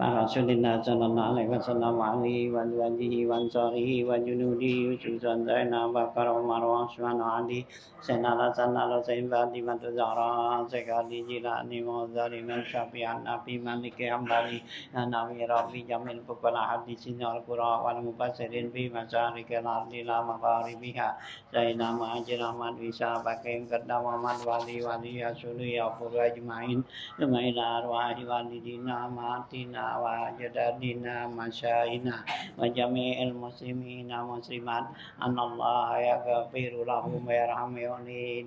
Rasulillah sallallahu alaihi wasallam ali wa wajhihi wa ansarihi wa junudi ususan zaina wa karamar wa subhana ali sanala sanala sayyidati matazara sekali jilani wa zaliman syafi'an nabi maliki ambali nabi rabbi jamil bukala hadisin al-qura wal mufassirin bi masarikil ardi la magharibiha zaina ma'ajir ahmad bisa pakai kedama wali wali asuli ya furwa ajmain ila arwahi walidina matina wa jadadina masyaina wa jami'il muslimina muslimat anallaha yaghfiru lahum wa yarhamuhum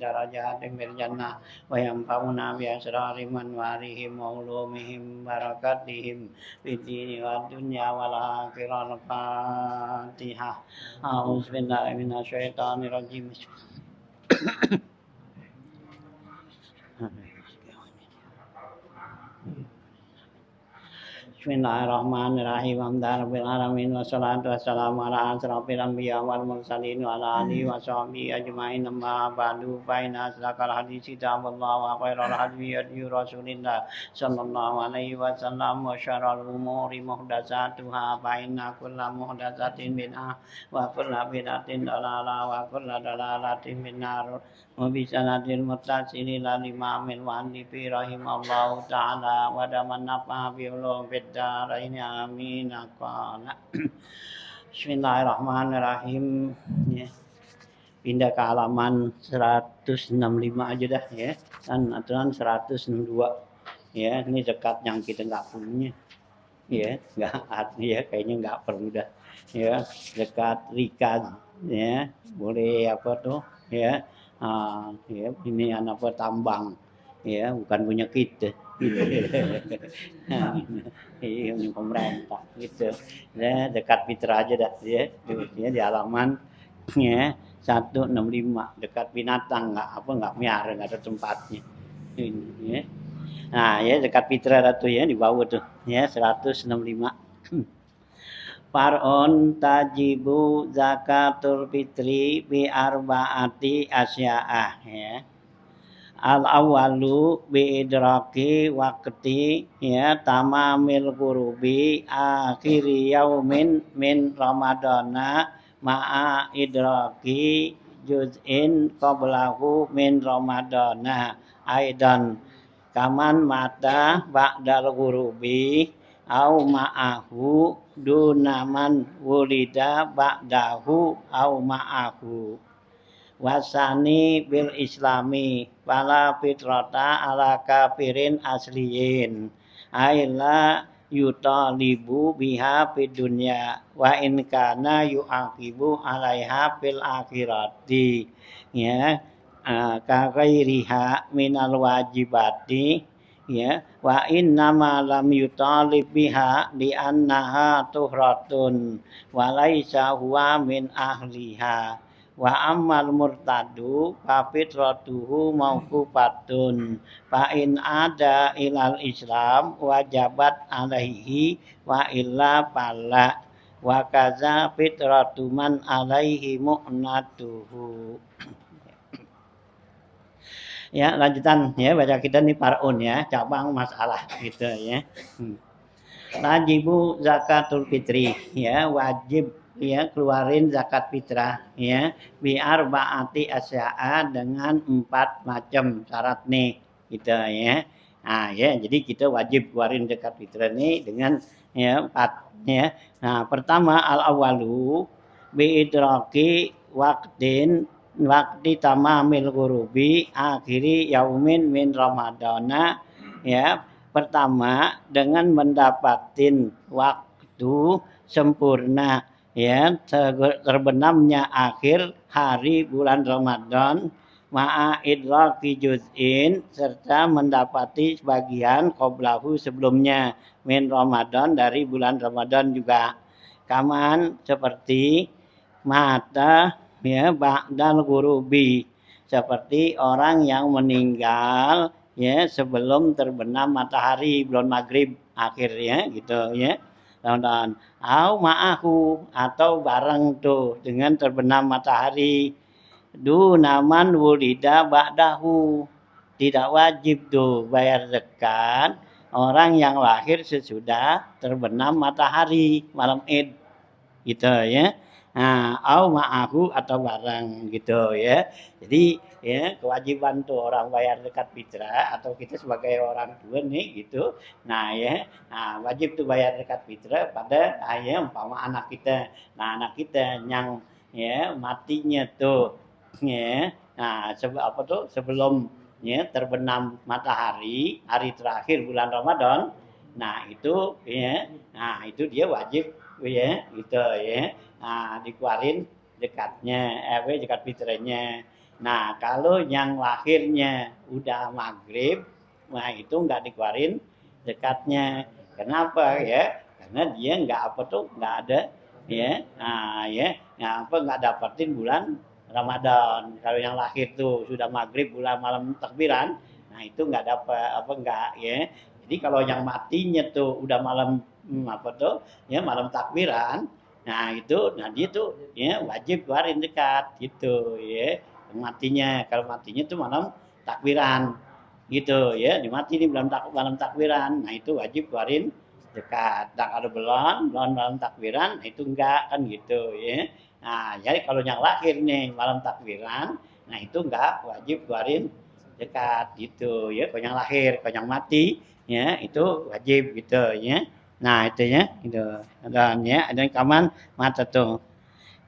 darajatin fil jannah wa yanfa'una bi asrari manwarihim wa ulumihim barakatihim fid dini wad dunya wal akhirah. Al-Fatihah. A'udzu billahi minasyaitonir rajim. Bismillahirrahmanirrahim. Alhamdulillahirabbil alamin wassalatu wassalamu ala asrofil anbiya wal mursalin wa ala alihi wa sahbihi ajmain. Amma ba'du fa inna asdaqal haditsi kitabullah wa khairal hadi hadi Rasulillah sallallahu alaihi wasallam wa syarrul umuri muhdatsatuha fa inna kulla muhdatsatin bid'ah wa kulla bid'atin dalalah wa kulla dalalatin finnar. Wa bi sanadil muttasil ila imamil mu'allif rahimallahu ta'ala wa daman nafa bi ulum fid darain amin. Qala Bismillahirrahmanirrahim. Ya. Pindah ke halaman 165 aja dah ya. Dan aturan 162. Ya, ini zakat yang kita enggak punya. Ya, enggak ya kayaknya enggak perlu dah. Ya, zakat rikaz ya. Boleh apa tuh ya. Ya, ini anak tambang ya, bukan punya kita. Iya, punya pemerintah gitu. Ya, dekat fitrah aja dah ya. Ya di halaman ya 165 dekat binatang enggak miara enggak ada tempatnya. Ini ya. Nah, ya dekat fitrah tuh ya di bawah tuh ya 165. Far'un tajibu zakatul fitri bi arba'ati asya'ah ya. Al-awwalu bi idraki waqti ya tamamil qurubi akhiri yaumin min ramadana ma'a idraki juz'in qablahu min ramadana aidan kaman mata ba'dal qurubi au ma'ahu dunaman wulida ba'dahu au ma'ahu. Wasani bil islami wala fitrata ala kafirin asliyin aila yutalibu biha fid dunya wa in kana yu'aqibu alaiha fil akhirati ya ka ghairiha minal wajibati ya wa innama lam yutalib biha li annaha tuhratun wa laisa huwa min ahliha wa ammal murtadu fa fitratuhu mauqufatun fa in ada ilal islam wajabat alaihi wa illa fala wa kaza fitratu man alaihi mu'natuhu. Ya, lanjutan ya baca kita nih Far'un ya, cabang masalah gitu ya. Wajibu zakatul fitri ya, wajib ya keluarin zakat fitrah ya bi arba'ati asya'a dengan 4 macam syarat nih gitu ya. Nah ya jadi kita wajib keluarin zakat fitrah nih dengan ya 4 ya. Nah pertama al awalu bi idraki wakti tamamil ghurubi akhiri yaumin min ramadana ya. Pertama dengan mendapatin waktu sempurna ya terbenamnya akhir hari bulan Ramadan ma'a idraki juz'in serta mendapati sebagian qoblahu sebelumnya min Ramadan dari bulan Ramadan juga. Kaman seperti mata ya ba'dal ghurubi seperti orang yang meninggal ya sebelum terbenam matahari bulan maghrib akhirnya gitu ya. Tahun-tahun au ma'ahu atau bareng tuh dengan terbenam matahari naman wulida ba'dahu tidak wajib tuh bayar zakat orang yang lahir sesudah terbenam matahari malam Id gitu ya. Nah, au ma'ahu atau barang gitu ya. Jadi ya kewajiban tuh orang bayar zakat fitrah atau kita sebagai orang tua nih gitu. Nah ya, nah wajib tuh bayar zakat fitrah pada ayah umpama anak kita. Nah anak kita yang ya matinya tuh ya. Nah apa tuh sebelum ya terbenam matahari hari terakhir bulan Ramadan. Nah itu ya, nah itu dia wajib ya gitu ya. Nah, dikeluarin zakatnya, zakat fitrahnya. Nah, kalau yang lahirnya udah maghrib, nah itu nggak dikeluarin zakatnya. Kenapa ya? Karena dia nggak apa tuh, nggak ada ya. Nah, ya, nah, apa nggak dapetin bulan Ramadan. Kalau yang lahir tuh sudah maghrib bulan malam takbiran, nah itu nggak dapat apa nggak ya. Jadi kalau yang matinya tuh udah malam apa tuh ya malam takbiran. Nah itu, nah dia tuh ya wajib keluarin zakat gitu ya. Matinya, kalau matinya tuh malam takbiran gitu ya. Dimati nih malam takbiran. Nah itu wajib keluarin zakat. Nah kalau belum malam takbiran, nah itu enggak kan gitu ya. Nah jadi kalau yang lahir nih malam takbiran, nah itu enggak wajib keluarin zakat gitu ya. Kalau yang lahir, kalau yang mati ya itu wajib gitu ya. Nah itu ya itu dan ya dan kaman mata tuh.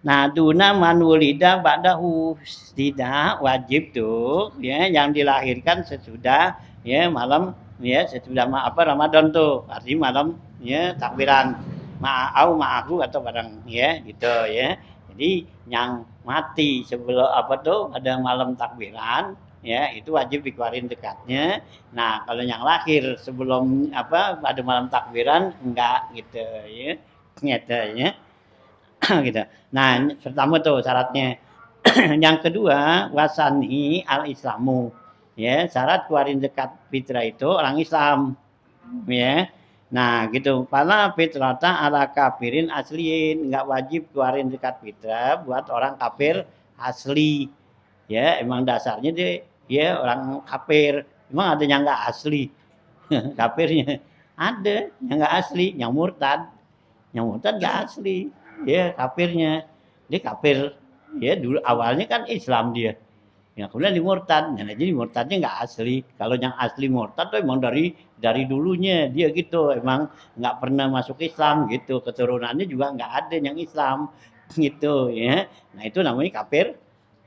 Nah duna man wulida ba'dahu tidak wajib tuh ya yang dilahirkan sesudah ya malam ya sesudah apa Ramadan tuh artinya malam ya takbiran ma'au ma'ahu atau barang ya gitu ya. Jadi yang mati sebelum apa tuh ada malam takbiran ya itu wajib dikeluarin zakatnya. Nah kalau yang lahir sebelum apa pada malam takbiran enggak gitu ya gitu ya gitu. Nah pertama tuh syaratnya. Yang kedua wasani al islamu ya syarat keluarin zakat fitrah itu orang Islam ya. Nah gitu pala fitrata ala kafirin asliin nggak wajib keluarin zakat fitrah buat orang kafir asli ya emang dasarnya dia ya orang kafir emang ada yang nggak asli kafirnya ada yang nggak asli yang murtad nggak asli ya kafirnya dia kafir ya dulu awalnya kan Islam dia ya kemudian di murtad nah, jadi murtadnya nggak asli kalau yang asli murtad tuh emang dari dulunya dia gitu emang nggak pernah masuk Islam gitu keturunannya juga nggak ada yang Islam gitu ya nah itu namanya kafir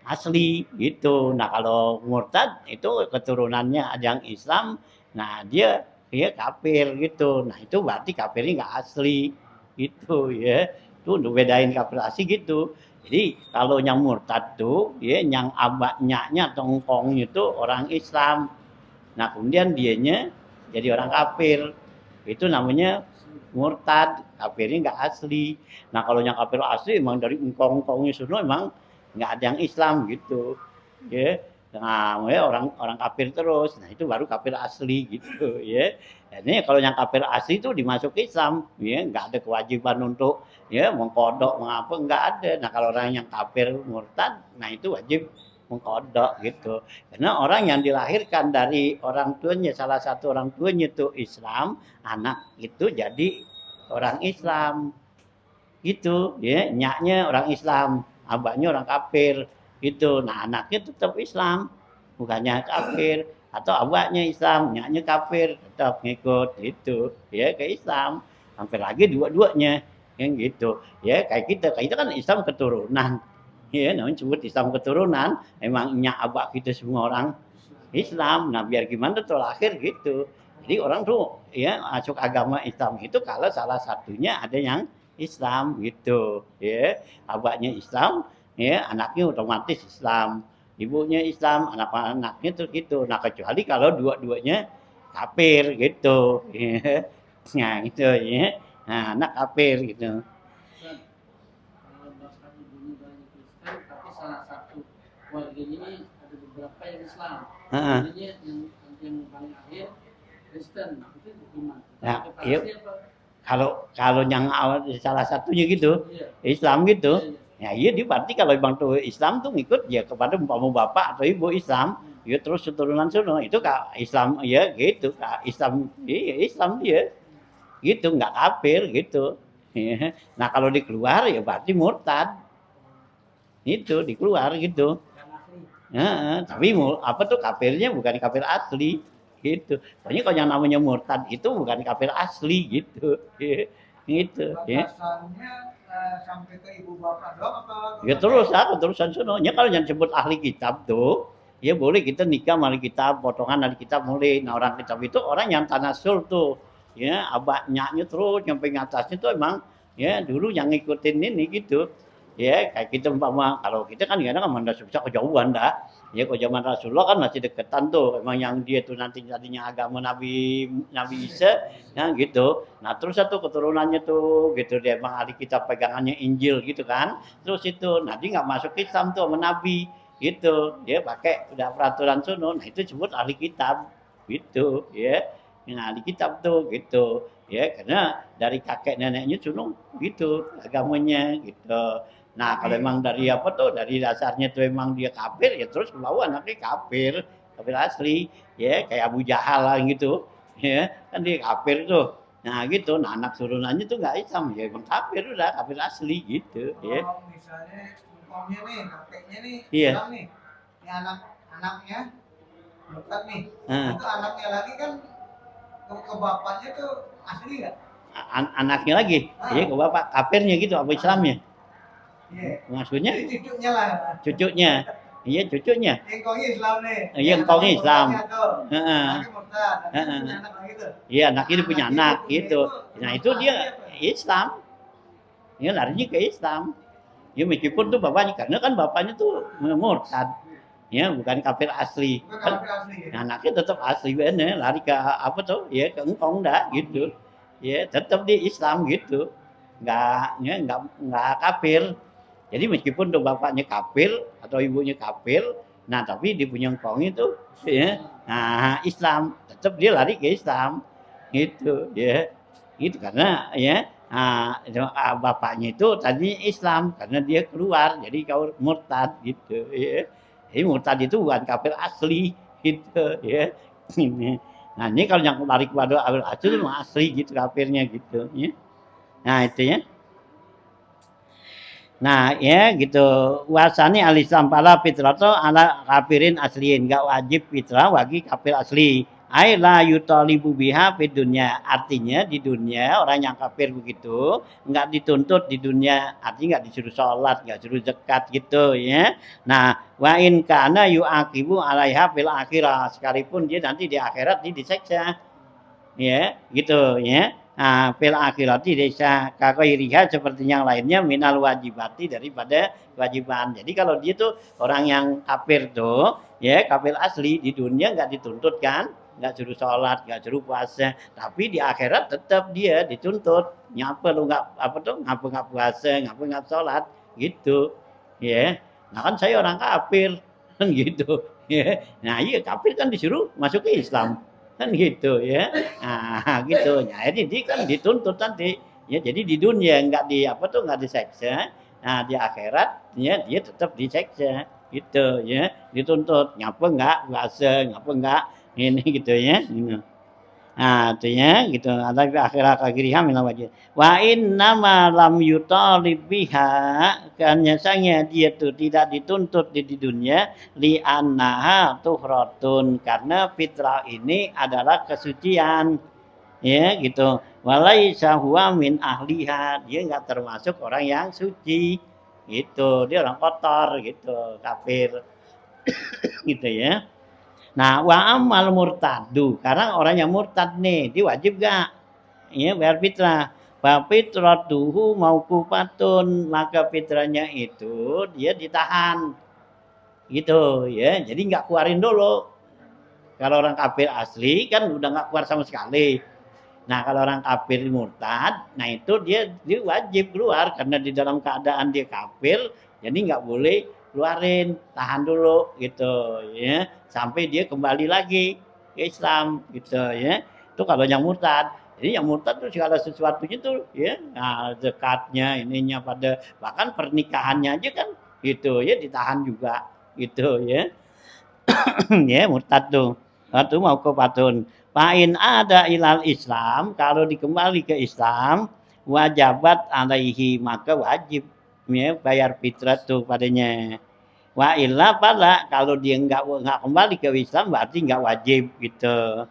asli gitu. Nah kalau murtad itu keturunannya ada yang Islam, nah dia kafir gitu. Nah itu berarti kafirnya nggak asli gitu ya. Itu untuk bedain kafir asli gitu. Jadi kalau yang murtad tuh ya yang abaknya atau engkongnya itu orang Islam. Nah kemudian dianya jadi orang kafir. Itu namanya murtad, kafirnya nggak asli. Nah kalau yang kafir asli emang dari engkong-engkongnya semua emang nggak ada yang Islam gitu ya nah ya orang kafir terus nah itu baru kafir asli gitu ya ini kalau yang kafir asli itu dimasuk Islam ya nggak ada kewajiban untuk ya mengkodok mengapa nggak ada nah kalau orang yang kafir murtad nah itu wajib mengkodok gitu karena orang yang dilahirkan dari orang tuanya salah satu orang tuanya itu Islam anak itu jadi orang Islam gitu ya nyaknya orang Islam abahnya orang kafir gitu nah anaknya tetap Islam bukannya kafir atau abahnya Islam nyaknya kafir tetap ngikut itu ya ke Islam sampai lagi dua-duanya yang gitu ya kayak kita kan Islam keturunan ya namanya sebut Islam keturunan emang nyak abah kita semua orang Islam nah biar gimana tuh lahir gitu jadi orang tuh ya masuk agama Islam itu kalau salah satunya ada yang Islam gitu ya abahnya Islam ya anaknya otomatis Islam ibunya Islam, anak-anaknya tuh gitu. Nah kecuali kalau dua-duanya kafir gitu. Nah gitu ya. Nah anak kafir gitu. Kalau bahkan ibunya banyak Kristen, tapi salah satu keluarganya ini ada beberapa yang Islam. Keluarganya yang paling akhir Kristen, itu gimana? Nah, iya. Kalau yang awal salah satunya gitu, Islam gitu, ya iya dia berarti kalau bang tuh Islam tuh ngikut ya kepada umpama bapak atau ibu Islam, ya terus keturunan sono itu kak Islam ya gitu kak Islam, iya Islam dia, gitu nggak kafir gitu. Nah kalau dikeluar ya berarti murtad, itu dikeluar gitu. Tapi apa tuh kafirnya bukan kafir asli gitu. Pokoknya kalau yang namanya murtad itu bukan kafir asli gitu. Gitu ya. Sampai ke ibu bapak doang apa? Ya terus aku terusan sononya kalau yang sebut ahli kitab tuh ya boleh kita nikah sama ahli kitab, potongan ahli kitab boleh. Nah orang kitab itu orang yang tanasul tuh ya abahnya terus nyampe atasnya tuh emang ya dulu yang ngikutin ini gitu. Ya kayak kita umpama kalau kita kan kadang kan mana susah kejauhan dah. Ya kalau zaman Rasulullah kan masih deketan tuh. Emang yang dia tuh nanti tadinya agama Nabi Nabi Isa ya gitu. Nah terus satu keturunannya tuh gitu dia emang ahli kitab pegangannya Injil gitu kan. Terus itu nanti nggak masuk Islam tuh sama Nabi gitu. Dia pakai udah peraturan sono. Nah itu disebut ahli kitab gitu ya. Nah ahli kitab tuh gitu ya karena dari kakek neneknya sono gitu agamanya gitu. Nah kalau emang dari apa tuh dari dasarnya tuh emang dia kafir ya terus bawa anaknya kafir kafir asli ya kayak Abu Jahal lah gitu ya kan dia kafir tuh nah gitu nah anak turunannya tuh nggak Islam ya emang kafir udah kafir asli gitu ya misalnya umpamanya nih kakeknya nih iya. Islam nih ini anaknya murtad nih itu anaknya lagi kan ke bapaknya tuh asli nggak anaknya lagi iya ke bapak kafirnya gitu apa Islamnya. Iya. Maksudnya? Jadi cucunya lah. Cucunya. Iya cucunya. Engkongnya Islam nih. Iya engkongnya Islam. Iya anak ini punya anak gitu. Nah itu dia Islam. Ya larinya ke Islam. Ya meskipun tuh bapaknya karena kan bapaknya tuh murtad. Ya bukan kafir asli. Kan, anaknya tetap asli bener lari ke apa tuh? Ya ke engkong dah gitu. Ya tetap di Islam gitu. Enggak kafir. Jadi meskipun tuh bapaknya kafir atau ibunya kafir, nah tapi dia punya engkong itu ya, nah Islam tetap dia lari ke Islam gitu ya, gitu karena ya bapaknya itu tadi Islam karena dia keluar jadi kau murtad gitu ya, jadi murtad itu bukan kafir asli gitu ya. Nah ini kalau yang lari kepada asli asli gitu kafirnya gitu ya, nah itu ya. Nah ya gitu wasani alislam pala fitrato ala kafirin asliin gak wajib fitrah bagi kafir asli aila yutalibu biha fid dunya artinya di dunia orang yang kafir begitu nggak dituntut di dunia artinya nggak disuruh sholat nggak disuruh zakat gitu ya. Nah wa in kana yu'aqibu alaiha fil akhirah sekalipun dia nanti di akhirat dia diseksa ya gitu ya. Nah, fil akhirati desa kakairiha seperti yang lainnya minal wajibati daripada kewajiban. Jadi kalau dia tuh orang yang kafir tuh, ya kafir asli di dunia nggak dituntut kan, nggak suruh sholat, nggak suruh puasa, tapi di akhirat tetap dia dituntut. Ngapa lu nggak apa tuh, ngapa nggak puasa, ngapa nggak sholat, gitu, ya. Nah kan saya orang kafir, kan gitu, ya. Nah iya kafir kan disuruh masuk ke Islam kan gitu ya. Nah gitu ya jadi dia kan dituntut nanti ya jadi di dunia nggak di apa tuh nggak diseksa nah di akhirat ya dia tetap diseksa gitu ya dituntut ngapa nggak puasa ngapa nggak ini gitu ya gitu. Nah itu ya gitu ada akhirat akhirnya minal wajib wa inna ma lam yutalib biha kenyasanya dia tuh tidak dituntut di dunia li annaha tuhratun karena fitrah ini adalah kesucian ya gitu walaisa huwa min ahliha dia enggak termasuk orang yang suci gitu dia orang kotor gitu kafir gitu ya. Nah, wa amal murtadu, karena orang yang murtad nih, dia wajib gak? Ya, bayar fitrah. Fa fitratuhu mauqufatun, maka fitrahnya itu dia ditahan. gitu ya. Jadi nggak keluarin dulu. Kalau orang kafir asli kan udah nggak keluar sama sekali. Nah kalau orang kafir murtad, nah itu dia wajib keluar karena di dalam keadaan dia kafir, jadi nggak boleh keluarin, tahan dulu gitu ya, sampai dia kembali lagi ke Islam gitu ya. Itu kalau yang murtad. Jadi yang murtad tuh segala sesuatunya tuh ya, nah, zakatnya ininya pada bahkan pernikahannya aja kan gitu ya ditahan juga gitu ya. Ya murtad tuh. Itu mau ke patun. Pain ada ilal Islam, kalau dikembali ke Islam, wajabat alaihi maka wajib ya, bayar fitrah tuh padanya. Wa illa pada kalau dia nggak kembali ke Islam berarti nggak wajib gitu.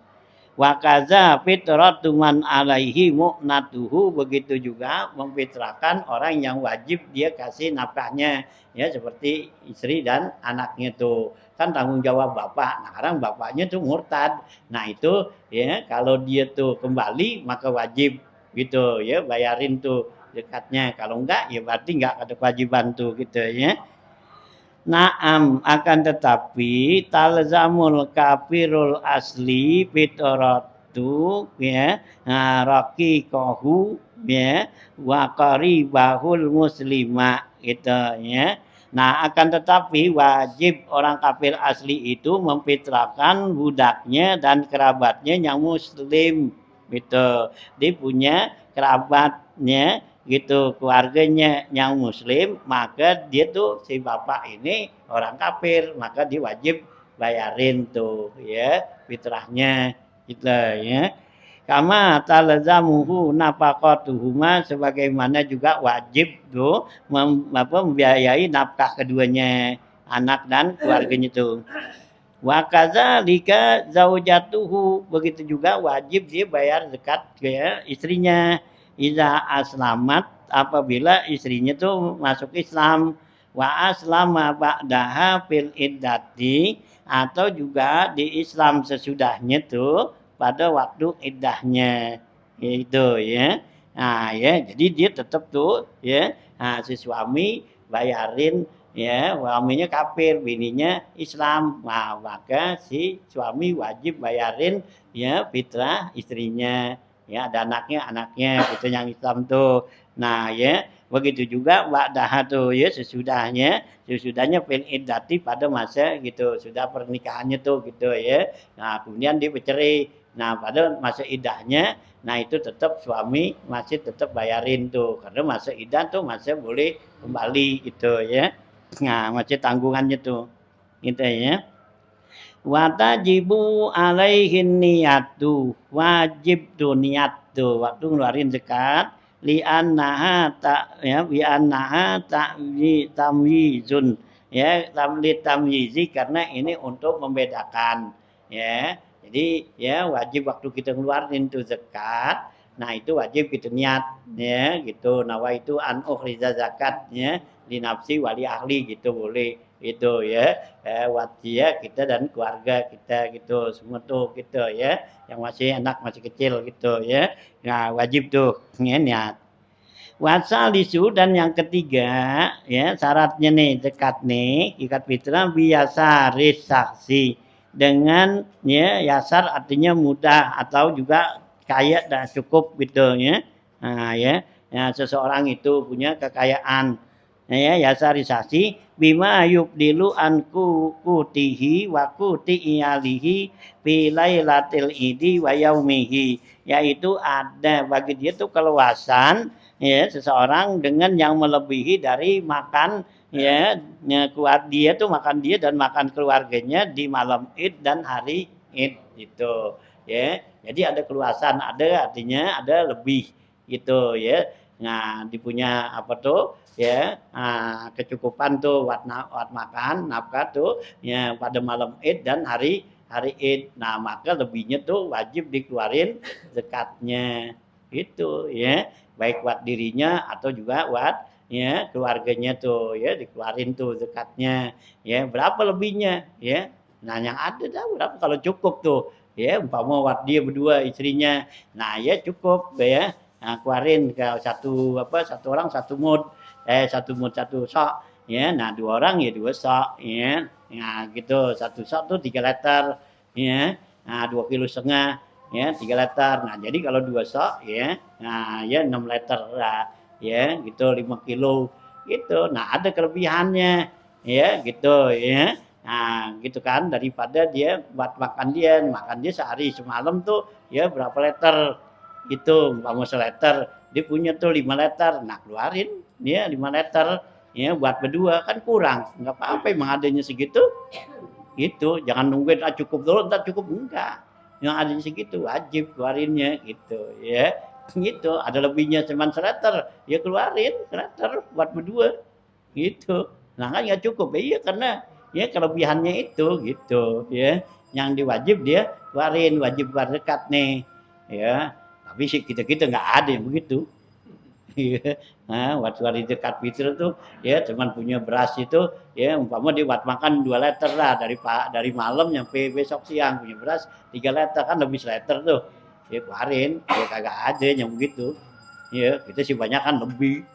Wa kaza fitratu man alaihi mu'natuhu, begitu juga memfitrahkan orang yang wajib dia kasih nafkahnya ya seperti istri dan anaknya tuh kan tanggung jawab bapak. Nah sekarang bapaknya tuh murtad, nah itu ya kalau dia tuh kembali maka wajib gitu ya bayarin tuh zakatnya, kalau enggak ya berarti enggak ada kewajiban tuh gitu ya. Naam, akan tetapi talzamul kafirul asli fitratu ya, raqiqahu ya, wa qaribahul muslima gitu ya. Nah, akan tetapi wajib orang kafir asli itu memfitrahkan budaknya dan kerabatnya yang muslim gitu. Dia punya kerabatnya gitu, keluarganya yang muslim, maka dia tuh si bapak ini orang kafir, maka dia wajib bayarin tuh ya fitrahnya gitu ya. Kama talzamuhu nafaqatuhuma, sebagaimana juga wajib tuh membiayai nafkah keduanya, anak dan keluarganya tuh. Wa kadzalika zaujatuhu, begitu juga wajib dia bayar zakat ke istrinya. Iza aslamat, apabila istrinya tuh masuk Islam. Wa aslama ba'daha fil iddati, atau juga di Islam sesudahnya tuh pada waktu iddahnya itu ya. Nah ya, jadi dia tetap tuh ya, nah, si suami bayarin ya, suaminya kafir, bininya Islam, nah maka si suami wajib bayarin ya fitrah istrinya ya, ada anaknya itu yang Islam tuh. Nah ya begitu juga ba'daha tuh ya, sesudahnya fil iddati pada masa gitu sudah pernikahannya tuh gitu ya. Nah kemudian dia bercerai, nah pada masa iddahnya, nah itu tetap suami masih tetap bayarin tuh karena masa iddah tuh masih boleh kembali gitu ya. Nah masih tanggungannya tuh gitu ya. Watajibu alaihin niyatu, wajib tuh niat tuh waktu ngeluarin zakat, li'annaha tak ya li'annaha tamyizun ya, tamyizi karena ini untuk membedakan ya. Jadi ya wajib waktu kita ngeluarin tuh zakat, nah itu wajib kita niat ya gitu, nawaitu an ukhriza zakat ya li nafsi wali ahli gitu boleh itu ya, wasia kita dan keluarga kita gitu semua tuh gitu ya, yang masih anak masih kecil gitu ya. Nah wajib tuh ya niat. Wasalisu, dan yang ketiga ya syaratnya nih zakat nih ikat fitrah biasa saksi dengan ya yasar artinya mudah atau juga kaya dan cukup gitu ya. Nah ya, ya seseorang itu punya kekayaan ya yasarisasi bima yubdilu anku kutihi wa kuti iyalihi fi lailatil idi wa yaumihi, yaitu ada bagi dia tuh keluasan ya seseorang dengan yang melebihi dari makan ya, kuat dia tuh makan dia dan makan keluarganya di malam Id dan hari Id gitu ya. Jadi ada keluasan, ada artinya ada lebih gitu ya. Nah dipunya apa tuh ya, kecukupan tuh buat makan nafkah tuh ya pada malam Id dan hari Id. Nah maka lebihnya tuh wajib dikeluarin zakatnya gitu ya, baik buat dirinya atau juga buat ya keluarganya tuh ya dikeluarin tuh zakatnya ya. Berapa lebihnya ya, nah yang ada dah berapa kalau cukup tuh ya, umpama buat dia berdua istrinya, nah ya cukup ya. Nah, keluarin ke satu orang satu mud satu sok ya, nah 2 orang ya 2 sok ya. Nah, gitu. Satu sok tuh 3 liter, ya. Nah, 2,5 kg, ya, 3 liter. Nah, jadi kalau 2 sok, ya, nah, ya 6 liter lah, ya, gitu, 5 kilo, gitu. Nah, ada kelebihannya, ya, gitu, ya. Nah, gitu kan, daripada dia buat makan dia sehari semalam tuh, ya berapa liter, gitu, umpama seliter, dia punya tuh 5 liter. Nah, keluarin dia 5 liter, ya buat berdua kan kurang, nggak apa-apa emang adanya segitu, gitu. Jangan nungguin cukup dulu, ntar cukup enggak. Yang adanya segitu wajib keluarinnya gitu, ya. Gitu, ada lebihnya cuman seliter, ya keluarin seliter buat berdua, gitu. Nah kan nggak cukup, iya karena ya kelebihannya itu gitu, ya. Yang diwajib dia keluarin, wajib berzakat nih, ya. Tapi sih kita nggak ada yang begitu. Iya. Nah, waktu hari zakat fitrah tuh ya cuman punya beras itu ya umpama dia buat makan 2 liter lah dari malam nyampe besok siang, punya beras 3 liter kan lebih seliter tuh. Ya keluarin, ya kagak ada yang begitu. Ya, kita sih banyak kan lebih.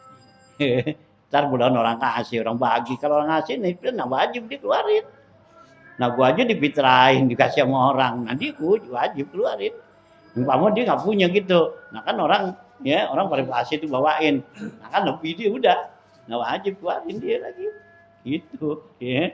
Ntar bulan orang kasih, orang bagi. Kalau orang ngasih nih nah wajib dikeluarin. Nah gua aja difitrahin dikasih sama orang, nah dia wajib keluarin. Umpama dia nggak punya gitu, nah kan orang ya orang pada kasih itu bawain, nah kan lebih dia udah, nah wajib keluarin dia lagi, gitu, ya,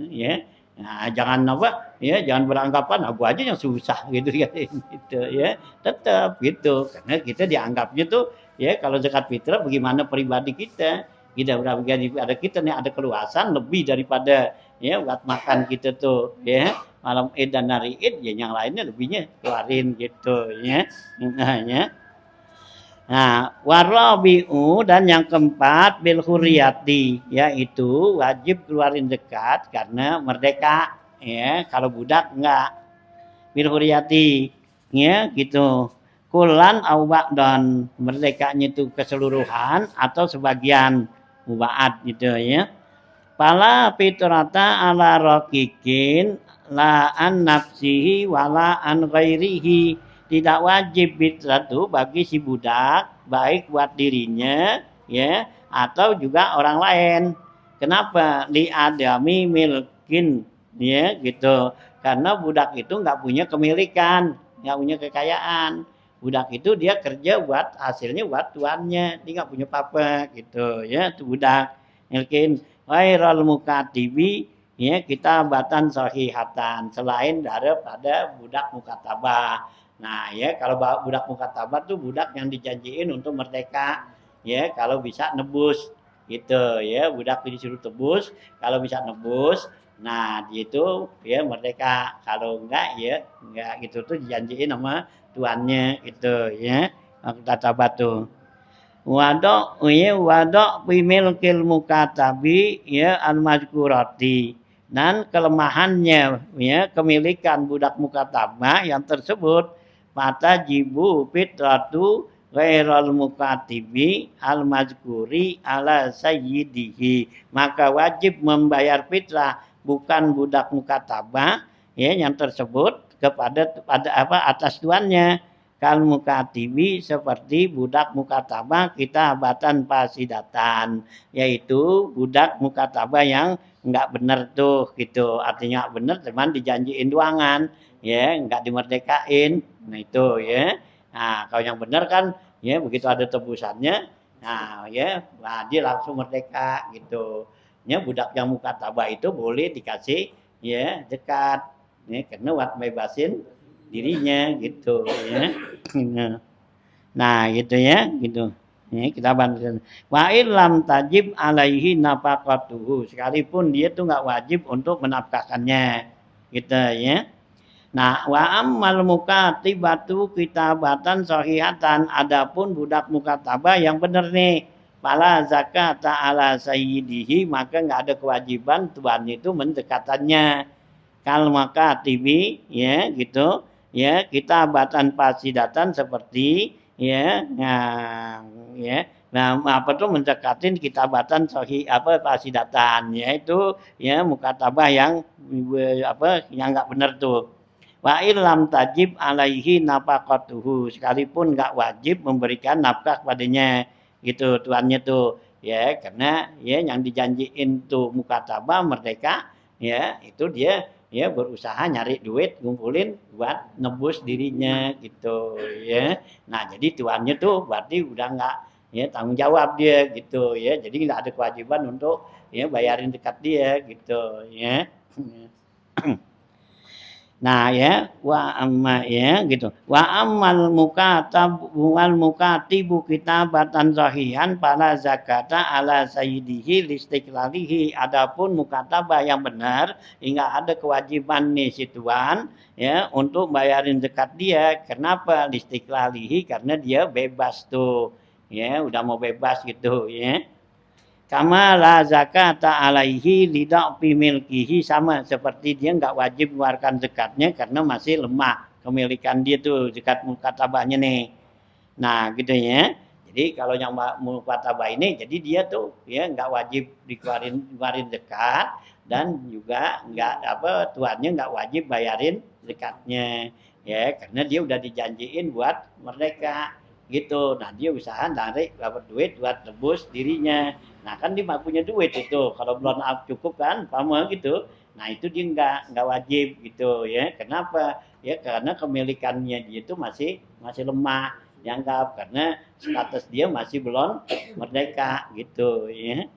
ya. Nah jangan apa, ya jangan beranggapan, nah gua aja yang susah gitu ya, gitu ya, tetap gitu, karena kita dianggapnya tuh ya kalau zakat fitrah bagaimana pribadi kita berapa ada kita nih ada keluasan lebih daripada ya buat makan kita tuh ya malam Id dan hari Id ya yang lainnya lebihnya keluarin gitu ya. Nah, ya. Nah, warabi'u dan yang keempat bil huriyati yaitu wajib keluarin zakat karena merdeka ya. Kalau budak enggak bil huriyati ya gitu. Kulan au dan merdekanya itu keseluruhan atau sebagian mubaat gitu ya. Pala fitrata ala raqiqin la an nafsihi wala an ghairihi. Tidak wajib fitrah itu bagi si budak baik buat dirinya ya atau juga orang lain. Kenapa? Li adami milkin ya gitu. Karena budak itu nggak punya kemilikan, nggak punya kekayaan. Budak itu dia kerja buat hasilnya buat tuannya, dia nggak punya apa gitu ya, itu budak. Milkin ghairal mukatibi ya kita batan sahihatan selain daripada budak mukatabah. Nah ya kalau budak mukatabah tuh budak yang dijanjiin untuk merdeka ya kalau bisa nebus gitu ya budak disuruh tebus kalau bisa nebus nah itu ya merdeka kalau enggak ya enggak gitu tuh dijanjiin sama tuannya itu ya mukatabah tuh. Wadok ya wadok bimilkil mukatabi ya al-mazkurati dan kelemahannya ya kemilikan budak mukatabah yang tersebut mata jibu fitratu ghairal mukatibi al-mazkuri ala sayyidihi maka wajib membayar fitrah bukan budak mukatabah ya yang tersebut kepada atas tuannya kal mukatibi seperti budak mukatabah kita abatan pasidatan yaitu budak mukatabah yang enggak benar tuh gitu artinya benar cuman dijanjiin doangan ya enggak dimerdekain nah itu ya nah kalau yang benar kan ya begitu ada tebusannya nah ya nah dia langsung merdeka gitu ya budak yang mukatabah itu boleh dikasih ya zakat ya karena buat bebasin dirinya gitu ya. Nah, gitu ya, gitu. Ini kita bantu. Wa illam tajib alaihi nafaqatuhu. Sekalipun dia tuh enggak wajib untuk menafkahkannya. Gitu ya. Nah, wa ammal mukatibatu kitabatan sahihatan. Adapun budak mukatabah yang benar nih. Pala zakat ala sayyidihi maka enggak ada kewajiban tuan itu mendekatannya. Kal makatibi ya gitu. Ya kita batan pasidatan seperti ya nah apa tuh mendekatin kitabatan sahih pasidatan yaitu ya mukatabah yang yang enggak benar tuh wa illam tajib alaihi nafaqatuhu sekalipun enggak wajib memberikan nafkah padanya gitu tuannya tuh ya karena ya yang dijanjiin tuh mukatabah merdeka ya itu dia ya berusaha nyari duit ngumpulin buat nebus dirinya gitu ya. Nah jadi tuannya tuh berarti udah nggak ya tanggung jawab dia gitu ya, jadi nggak ada kewajiban untuk ya bayarin zakat dia gitu ya. Nah ya wa amma ya gitu. Wa ammal mukatab wal mukatibu kitabatan sahihan pada zakata ala sayyidihi listiqlalihi. Adapun mukatabah yang benar hingga ada kewajiban nih si tuan ya untuk bayarin zakat dia. Kenapa listiqlalihi? Karena dia bebas tuh. Ya udah mau bebas gitu ya. Kama la zakata alaihi lida'fi milkihi, sama seperti dia nggak wajib mengeluarkan zakatnya karena masih lemah kemilikan dia tuh zakat mukatabahnya nih. Nah gitu ya. Jadi kalau yang mukatabah ini jadi dia tuh ya nggak wajib dikeluarin zakat dan juga nggak apa tuannya nggak wajib bayarin zakatnya ya karena dia udah dijanjiin buat merdeka gitu. Nah dia usaha narik dapat duit buat tebus dirinya. Nah kan dia punya duit itu kalau belum cukup kan sama gitu. Nah itu dia nggak wajib gitu ya. Kenapa? Ya karena kemilikannya dia itu masih lemah dianggap karena status dia masih belum merdeka gitu ya.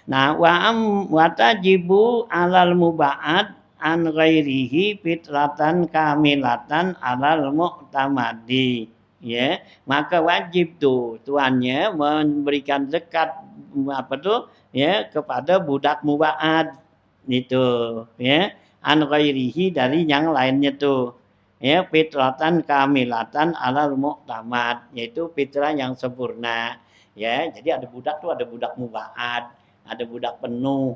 Nah wa tajibu alal muba'ad an ghairihi fitratan kamilatan alal mu'tamadi ya, maka wajib tuh tuannya memberikan zakat apa tuh ya kepada budak muba'ad itu ya an ghairihi dari yang lainnya tuh ya fitratan kamilatan alal mu'tamad, yaitu fitrah yang sempurna ya. Jadi ada budak tuh ada budak muba'ad, ada budak penuh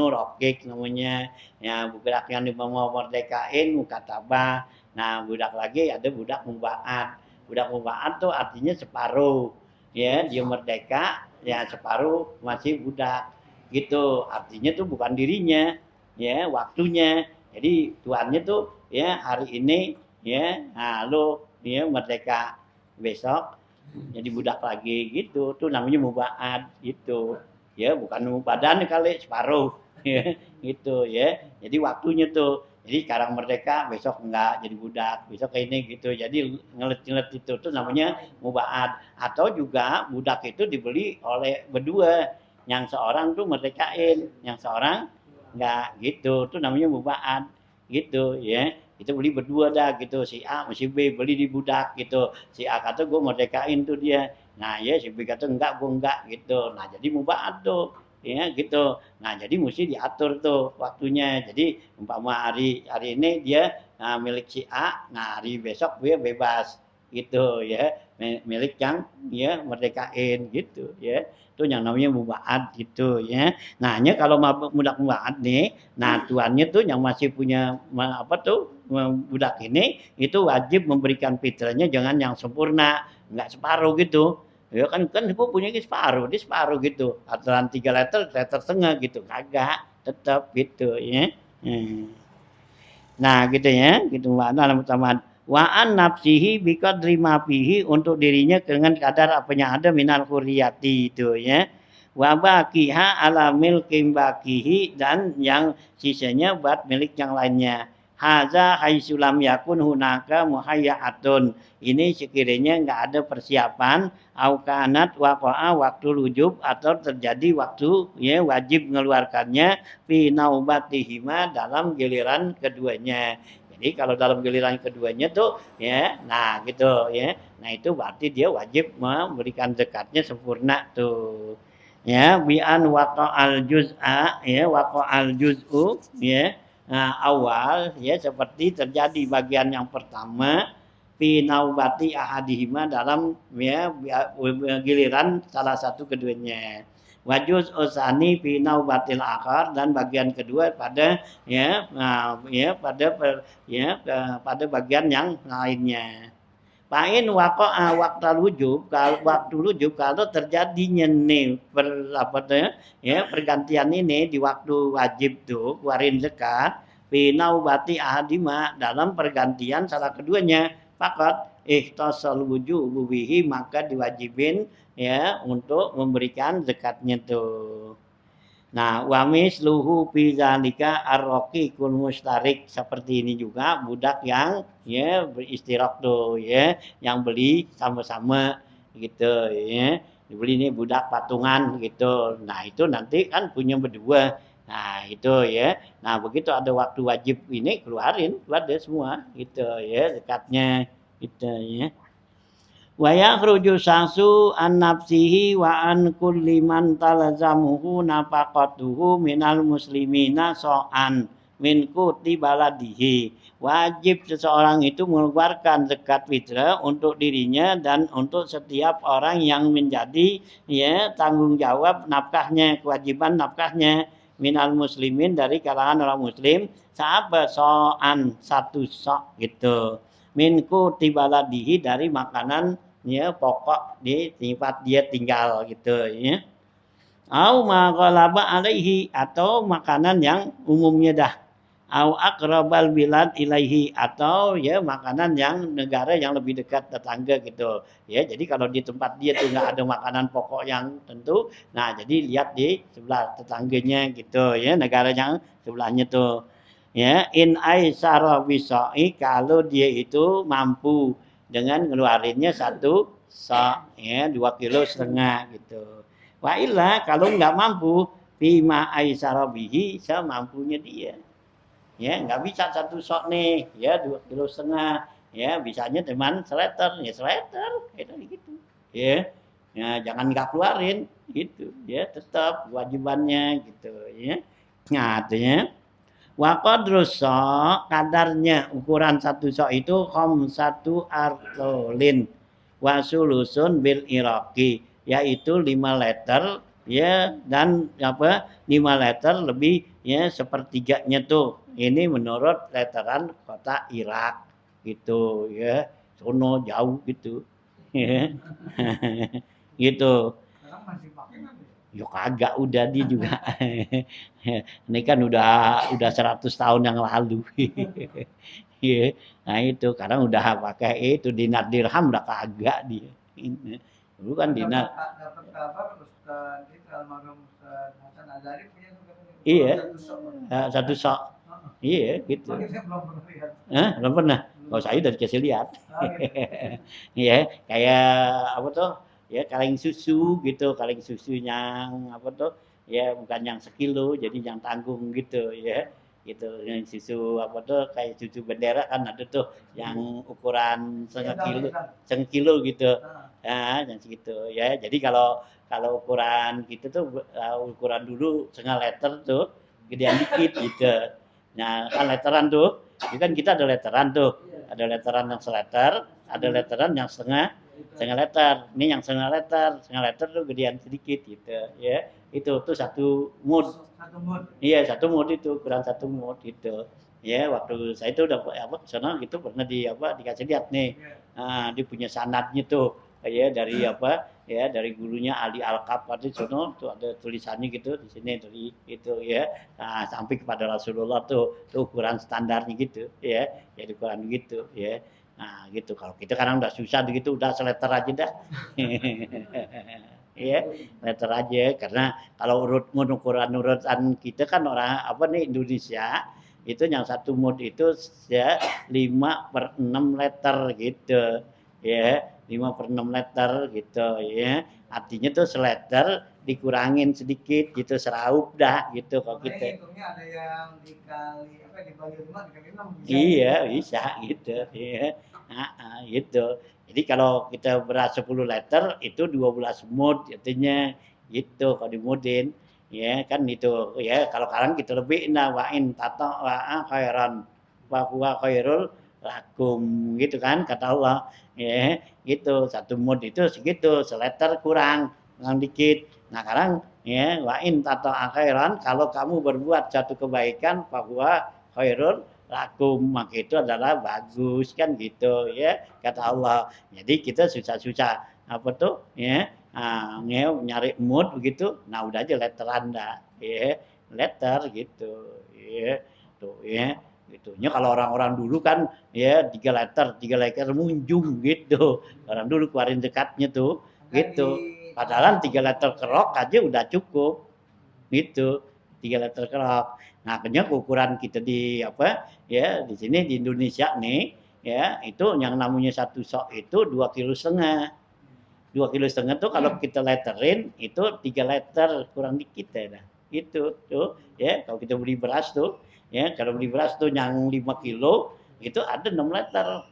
rokik namanya ya, budak yang mau merdekain mukatabah. Nah budak lagi ada budak muba'ad. Budak muba'ad tuh artinya separuh ya, dia merdeka ya separuh masih budak gitu, artinya tuh bukan dirinya ya waktunya. Jadi tuannya tuh ya hari ini ya nah lo dia merdeka besok jadi budak lagi gitu, tuh namanya muba'ad gitu ya, bukan badan kali separuh ya gitu ya. Jadi waktunya tuh, jadi sekarang merdeka besok enggak jadi budak, besok kayak ini gitu, jadi ngelet itu tuh namanya muba'ad. Atau juga budak itu dibeli oleh berdua, yang seorang tuh merdekain yang seorang enggak gitu, tuh namanya muba'ad gitu ya. Itu beli berdua dah gitu, si A si B beli di budak gitu, si A kata gue merdekain tuh dia, nah ya si B kata enggak gue enggak gitu. Nah jadi muba'ad tuh ya gitu. Nah jadi mesti diatur tuh waktunya. Jadi umpama hari ini dia milik si A, nah hari besok dia bebas gitu ya, milik yang ya merdekain gitu ya. Itu yang namanya muba'ad gitu ya. Nah hanya kalau budak muba'ad nih, nah tuannya tuh yang masih punya apa tuh budak ini itu wajib memberikan fitrahnya jangan yang sempurna, enggak separuh gitu. Ya kan gue punya separuh, dia separuh gitu. Aturan 3 liter setengah gitu. Kagak, tetap gitu ya. Nah gitu ya, gitu makna utama. Wa an nafsihi biqadri ma fihi, untuk dirinya dengan kadar apa yang ada minal hurriyati itu ya. Wa baqiha ala milkim baqihi, dan yang sisanya buat milik yang lainnya. Haza haitsulam yakun hunaka muhayyatun. Ini sekiranya enggak ada persiapan au kanat waqa'a waktu wujub, atau terjadi waktu ya wajib mengeluarkannya fi naubatihima, dalam giliran keduanya. Jadi kalau dalam giliran keduanya tuh ya nah gitu ya. Nah itu berarti dia wajib memberikan zakatnya sempurna tuh. Ya bi'an waqa'al juz'a ya waqa'al juz'u ya. Nah, awal ya seperti terjadi bagian yang pertama fi naubati ahadihima, dalam ya giliran salah satu keduanya. Wajuz usani fi naubatil akhar, dan bagian kedua pada ya pada bagian yang lainnya. Pain waqa'a waqtal wujub, kalau waktu wujub kalau terjadinya nih pergantian ini di waktu wajib tuh keluarin zakat fi naubati ahadima, dalam pergantian salah keduanya, fakat ihtasal wujubu bihi, maka diwajibin ya untuk memberikan zakatnya tuh. Nah, wamis luhu pizalika arroqiqul mustarik, seperti ini juga budak yang ya beristirak tuh ya, yang beli sama-sama gitu ya. Dibeli ini budak patungan gitu. Nah, itu nanti kan punya berdua. Nah, itu ya. Nah, begitu ada waktu wajib ini keluarin, keluar deh semua gitu ya, zakatnya gitu ya. Wa yakhruju sangsu an nafsihi wa an kulli man talazamuhu nafaqatuhu minal muslimina so'an min kuti baladihi. Wajib seseorang itu mengeluarkan zakat fitrah untuk dirinya dan untuk setiap orang yang menjadi ya tanggung jawab nafkahnya, kewajiban nafkahnya minal muslimin dari kalangan orang muslim. Sahabat so'an satu sok gitu. Min kuti baladihi dari makanan ya pokok di tempat dia tinggal gitu ya. Au ma ghalaba alaihi, atau makanan yang umumnya dah. Au aqrabal bilad ilaihi, atau ya makanan yang negara yang lebih dekat tetangga gitu. Ya, jadi kalau di tempat dia tuh nggak ada makanan pokok yang tentu, nah jadi lihat di sebelah tetangganya gitu ya, negara yang sebelahnya tuh. Ya, in aisara wisai, kalau dia itu mampu dengan ngeluarinnya satu sok ya 2,5 kilo gitu. Wa illa kalau nggak mampu bima aisara bihi semampunya dia. Ya, nggak bisa satu sok nih, ya 2,5 kilo. Ya, bisanya teman seleter, ya seleter itu gitu. Ya. Ya, jangan nggak keluarin gitu. Ya, tetap kewajibannya gitu ya. Nah, artinya wa qadrus sok, kadarnya ukuran satu sok itu satu artolin wa sulusun bil iraqi, yaitu 5 liter ya, dan apa 5 liter lebih ya sepertiganya tuh. Ini menurut leteran kota Irak gitu ya. Sono jauh gitu. Ya. Gitu. Sekarang masih pakai kan? Ya kagak, udah dia juga. Ini kan udah 100 tahun yang lalu. Iya. Nah itu sekarang udah pakai itu dinar dirham udah kagak dia. Dulu kan dinar. Dapat kabar Ustaz itu almarhum Ustaz Hasan Azhari punya Iya. satu sok. Satu sok. Iya gitu. Saya belum pernah lihat. Belum pernah. Kalau saya udah dikasih lihat. Iya, kayak apa tuh? Ya kaleng susu gitu, kaleng susu yang apa tuh? Ya bukan yang sekilo, jadi yang tanggung gitu ya. Gitu, yang susu apa tuh kayak susu bendera kan ada tuh yang ukuran setengah kilo gitu. Nah, yang segitu ya. Jadi kalau kalau ukuran gitu tuh ukuran dulu setengah liter tuh gedean dikit gitu. Nah, kan leteran tuh. Ini kan kita ada leteran tuh. Ada leteran yang seleter, ada leteran yang setengah liter. Ini yang setengah liter tuh gedean sedikit gitu ya. Itu tuh satu mud. Iya, satu mud itu, ukuran satu mud gitu. Ya, waktu saya itu udah apa sana gitu pernah dikasih lihat nih. Nah, dia punya sanadnya tuh ya dari apa ya dari gurunya Ali Al-Kaf di sono tuh ada tulisannya gitu di sini dari itu ya. Nah, sampai kepada Rasulullah tuh ukuran standarnya gitu ya. Jadi ukuran gitu ya. Nah, gitu. Kalau kita kadang udah susah gitu, udah seleter aja dah. Ya, letter aja karena kalau ukuran kita kan orang apa nih Indonesia itu yang satu mood itu ya 5/6 liter gitu ya 5/6 liter gitu ya artinya tuh seleter dikurangin sedikit gitu seraup dah gitu kalau kita ada yang dikali apa dibagi 5 dikali 6 bisa iya bisa gitu ya gitu. Jadi kalau kita beras 10 liter itu 12 mud artinya gitu kalau dimudin ya kan itu ya kalau sekarang kita lebih wain tata wa khairan wa huwa khairul lakum gitu kan kata Allah ya gitu satu mud itu segitu seliter kurang dikit. Nah sekarang ya wain tata khairan kalau kamu berbuat satu kebaikan fa huwa khairul lakum maka itu adalah bagus kan gitu ya kata Allah. Jadi kita susah-susah apa tuh ya nyari mood begitu. Nah udah aja letteran dah ya letter gitu ya tuh ya gitunya kalau orang-orang dulu kan ya 3 liter munjung gitu orang dulu keluarin dekatnya tuh gitu padahal 3 liter kerok aja udah cukup gitu 3 liter kerak. Nah akhirnya ukuran kita di apa ya di sini di Indonesia nih ya itu yang namanya 1 sok itu 2,5 kilo. 2,5 kilo tuh kalau kita literin itu 3 liter kurang dikit ya dah. Itu tuh ya kalau kita beli beras tuh ya kalau beli beras tuh yang 5 kilo itu ada 6 liter.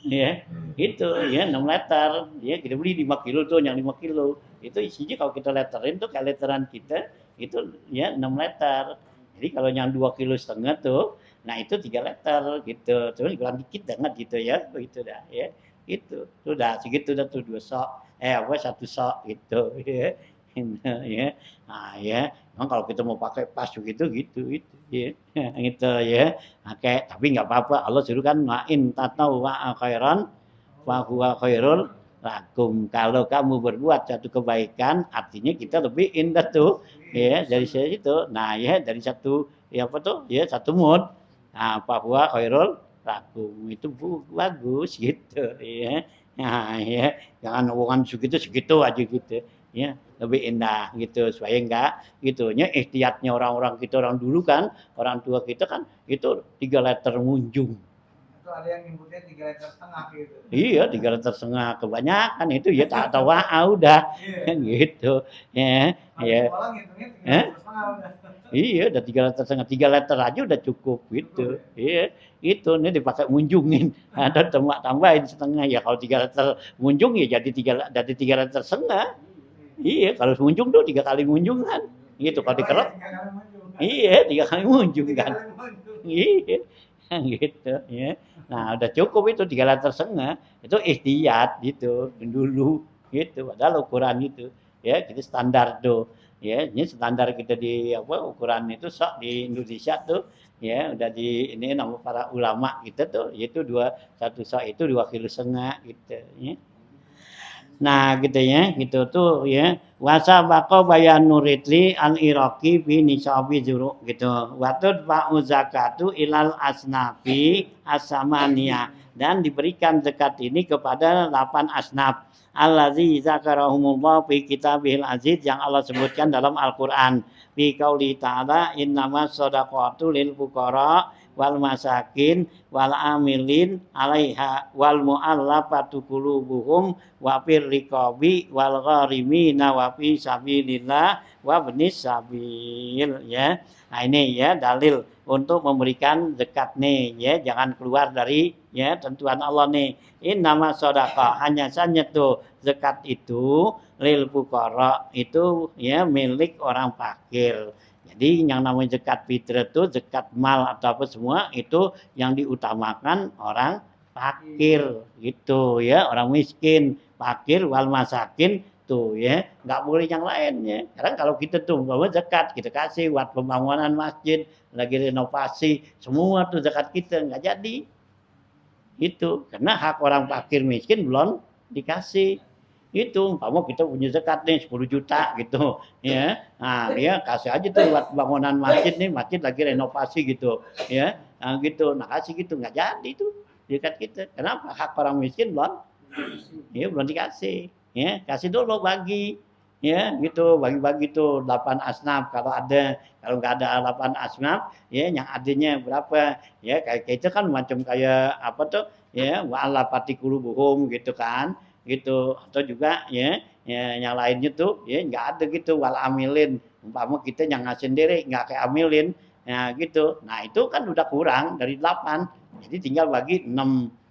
Ya, itu ya 6 liter. Ya kita beli 5 kilo tuh yang 5 kilo. Itu isinya kalau kita literin tuh kayak literan kita itu ya 6 liter. Jadi kalau yang 2,5 kilo tuh nah itu 3 liter gitu. Cuman kurang dikit banget gitu ya. Begitu dah ya. Itu sudah segitu dah tuh 2 sok. Apa 1 sok gitu ya. Ya. Nah, ya. Memang kalau kita mau pakai pas begitu gitu ya. Gitu ya. Pakai tapi nggak apa-apa. Allah suruh kan ma'in tatawwa khairan fa huwa khairul lakum. Kalau kamu berbuat satu kebaikan artinya kita lebih indah tuh ya dari situ. Nah, ya dari satu ya apa tuh? Ya satu mud. Nah, fa huwa khairul lakum. Itu bagus gitu ya. Nah, ya jangan omongan segitu aja gitu ya lebih indah gitu supaya enggak gitunya ihtiyatnya orang-orang kita orang dulu kan orang tua kita kan itu 3 liter munjung itu ada yang nyebutnya 3,5 liter gitu iya 3,5 liter kebanyakan itu ya tak tahu udah kan gitu ya ya iya udah 3,5 liter 3 liter aja udah cukup gitu iya itu ini dipakai munjungin ada tambahin setengah ya kalau 3 liter munjung ya jadi 3 liter setengah. Iya, kalau munjung tuh 3 kali munjungan. Gitu kalau dikerok. Iya, 3 kali munjung kan. Iya, gitu ya. Nah, udah cukup itu 3 liter setengah. Itu ihtiyat gitu dulu gitu. Padahal ukuran itu ya kita standar tuh. Ya, ini standar kita di apa ukuran itu sok di Indonesia tuh ya udah di ini nama para ulama kita tuh yaitu 1 sok itu 2,5 kilo gitu ya. Nah gitu ya, gitu tuh ya. Wasabaqo bayanu ridli al-iraqi fi nisabi zuru gitu. Watud fa'u zakatu ilal asnafi as-samaniyah. Dan diberikan zakat ini kepada 8 asnaf. Allazi zakarahumullah fi kitabil aziz yang Allah sebutkan dalam Al-Quran. Fi qauli ta'ala innama sadaqatu lil fuqara wal masakin wal amilin alaiha wal mu'allafatu qulubuhum wa fir riqabi wal gharimina wa fi sabilillah wa ibnis sabil ya. Nah ini ya dalil untuk memberikan zakat nih ya jangan keluar dari ya tentuan Allah nih. Innama shadaqah hanya saja tuh zakat itu lil fuqara itu ya milik orang fakir. Jadi yang namanya zakat fitrah itu zakat mal atau apa semua itu yang diutamakan orang fakir gitu ya orang miskin fakir wal masakin tuh ya nggak boleh yang lainnya karena kalau kita tuh bawa zakat kita kasih buat pembangunan masjid lagi renovasi semua tuh zakat kita nggak jadi itu karena hak orang fakir miskin belum dikasih itu umpama kita punya zakat nih 10 juta gitu ya nah dia kasih aja tuh buat bangunan masjid nih masjid lagi renovasi gitu ya nah, gitu nah kasih gitu nggak jadi tuh zakat kita kenapa hak orang miskin belum ya belum dikasih ya kasih dulu bagi ya gitu bagi-bagi tuh 8 asnaf kalau ada kalau nggak ada 8 asnaf ya yang adanya berapa ya kayak itu kan macam kayak apa tuh ya wa'ala patikulubuhum gitu kan gitu atau juga ya yang lainnya tuh ya nggak ada gitu wal amilin umpama kita yang ngasih sendiri nggak kayak amilin ya gitu nah itu kan udah kurang dari 8 jadi tinggal bagi 6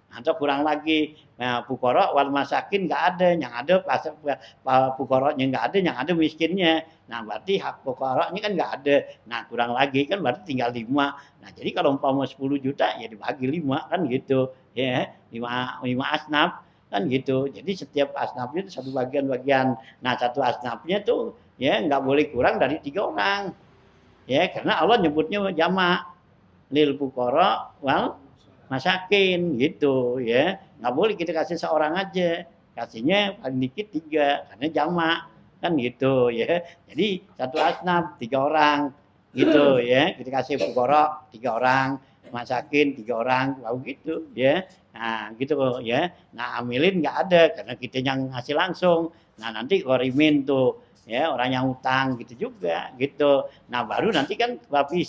atau kurang lagi nah fuqara wal masakin nggak ada yang ada pas fuqaranya nggak ada yang ada miskinnya nah berarti hak fuqaranya kan nggak ada nah kurang lagi kan berarti tinggal 5 nah jadi kalau umpama 10 juta ya dibagi 5 kan gitu ya 5 asnaf kan gitu jadi setiap asnafnya itu satu bagian-bagian nah satu asnafnya tuh ya nggak boleh kurang dari 3 orang ya karena Allah nyebutnya jamak lil fuqara wal masakin gitu ya nggak boleh kita kasih seorang aja kasihnya paling dikit 3 karena jamak kan gitu ya jadi satu asnaf 3 orang gitu ya kita kasih fuqara 3 orang masakin 3 orang gitu ya nah gitu ya nah amilin nggak ada karena kita yang ngasih langsung nah nanti gharimin tuh ya orang yang utang gitu juga gitu. Nah baru nanti kan wafi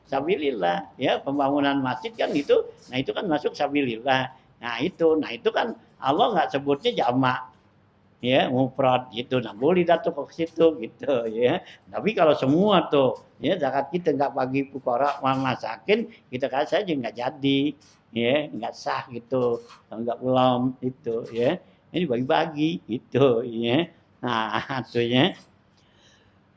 sabilillah, ya pembangunan masjid kan itu, nah itu kan masuk sabilillah. Nah itu kan Allah nggak sebutnya jamak, ya mufrad gitu. Nah boleh dah tuh ke situ gitu ya. Tapi kalau semua tuh ya zakat kita nggak bagi fuqara masakin, kita kasih aja nggak jadi, ya nggak sah gitu, nggak belum itu ya. Ini bagi-bagi gitu ya. Nah itu ya.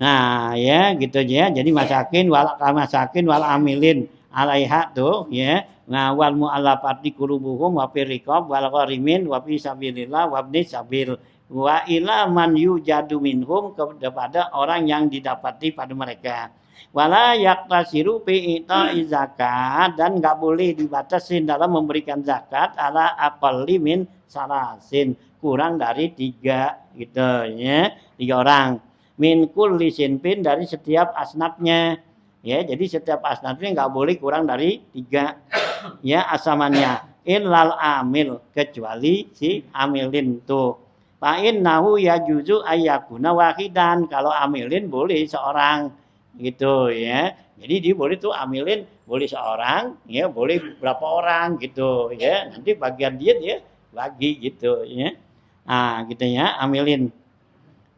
Nah, ya gitu ya. Jadi masakin wal amilin alaiha tuh ya. Nah, wal mu'allafati qulubuhum wa fir riqab wal gharimin wa fi sabilillah wa ibni sabil wa ila man yujadu minhum, kepada orang yang didapati pada mereka. Wala yaktasiru fi ita'i zakat, dan enggak boleh dibatasin dalam memberikan zakat ala aqalli min salasin, kurang dari 3 gitu ya. 3 orang. Min kulli sinfin, dari setiap asnafnya, ya jadi setiap asnafnya nggak boleh kurang dari 3 ya asamannya, illal amil, kecuali si amilin tuh. Fa'in nahu ya juzu ayyakuna wahidan, kalau amilin boleh seorang gitu ya. Jadi dia boleh tuh amilin boleh seorang, ya boleh berapa orang gitu ya. Nanti bagian dia bagi gitu ya. Nah gitu ya amilin.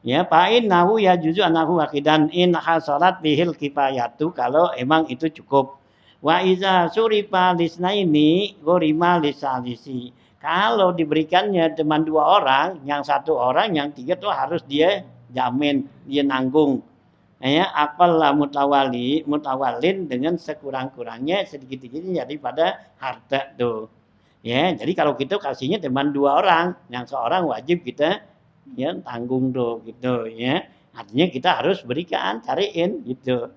Ya, fa'in nahu ya juzu anahu wakidan in hasalat bihil kifayatu, kalau emang itu cukup. Wa iza surifa lisnaini gorima lisalisi, kalau diberikannya cuma 2 orang, yang 1 orang, yang 3 tuh harus dia jamin, dia nanggung. Ya, aqalla mutawalin, dengan sekurang-kurangnya sedikit-sedikitnya daripada harta tuh. Ya, jadi kalau kita kasihnya cuma 2 orang, yang seorang wajib kita ya tanggung tuh gitu ya. Artinya kita harus berikan, cariin gitu.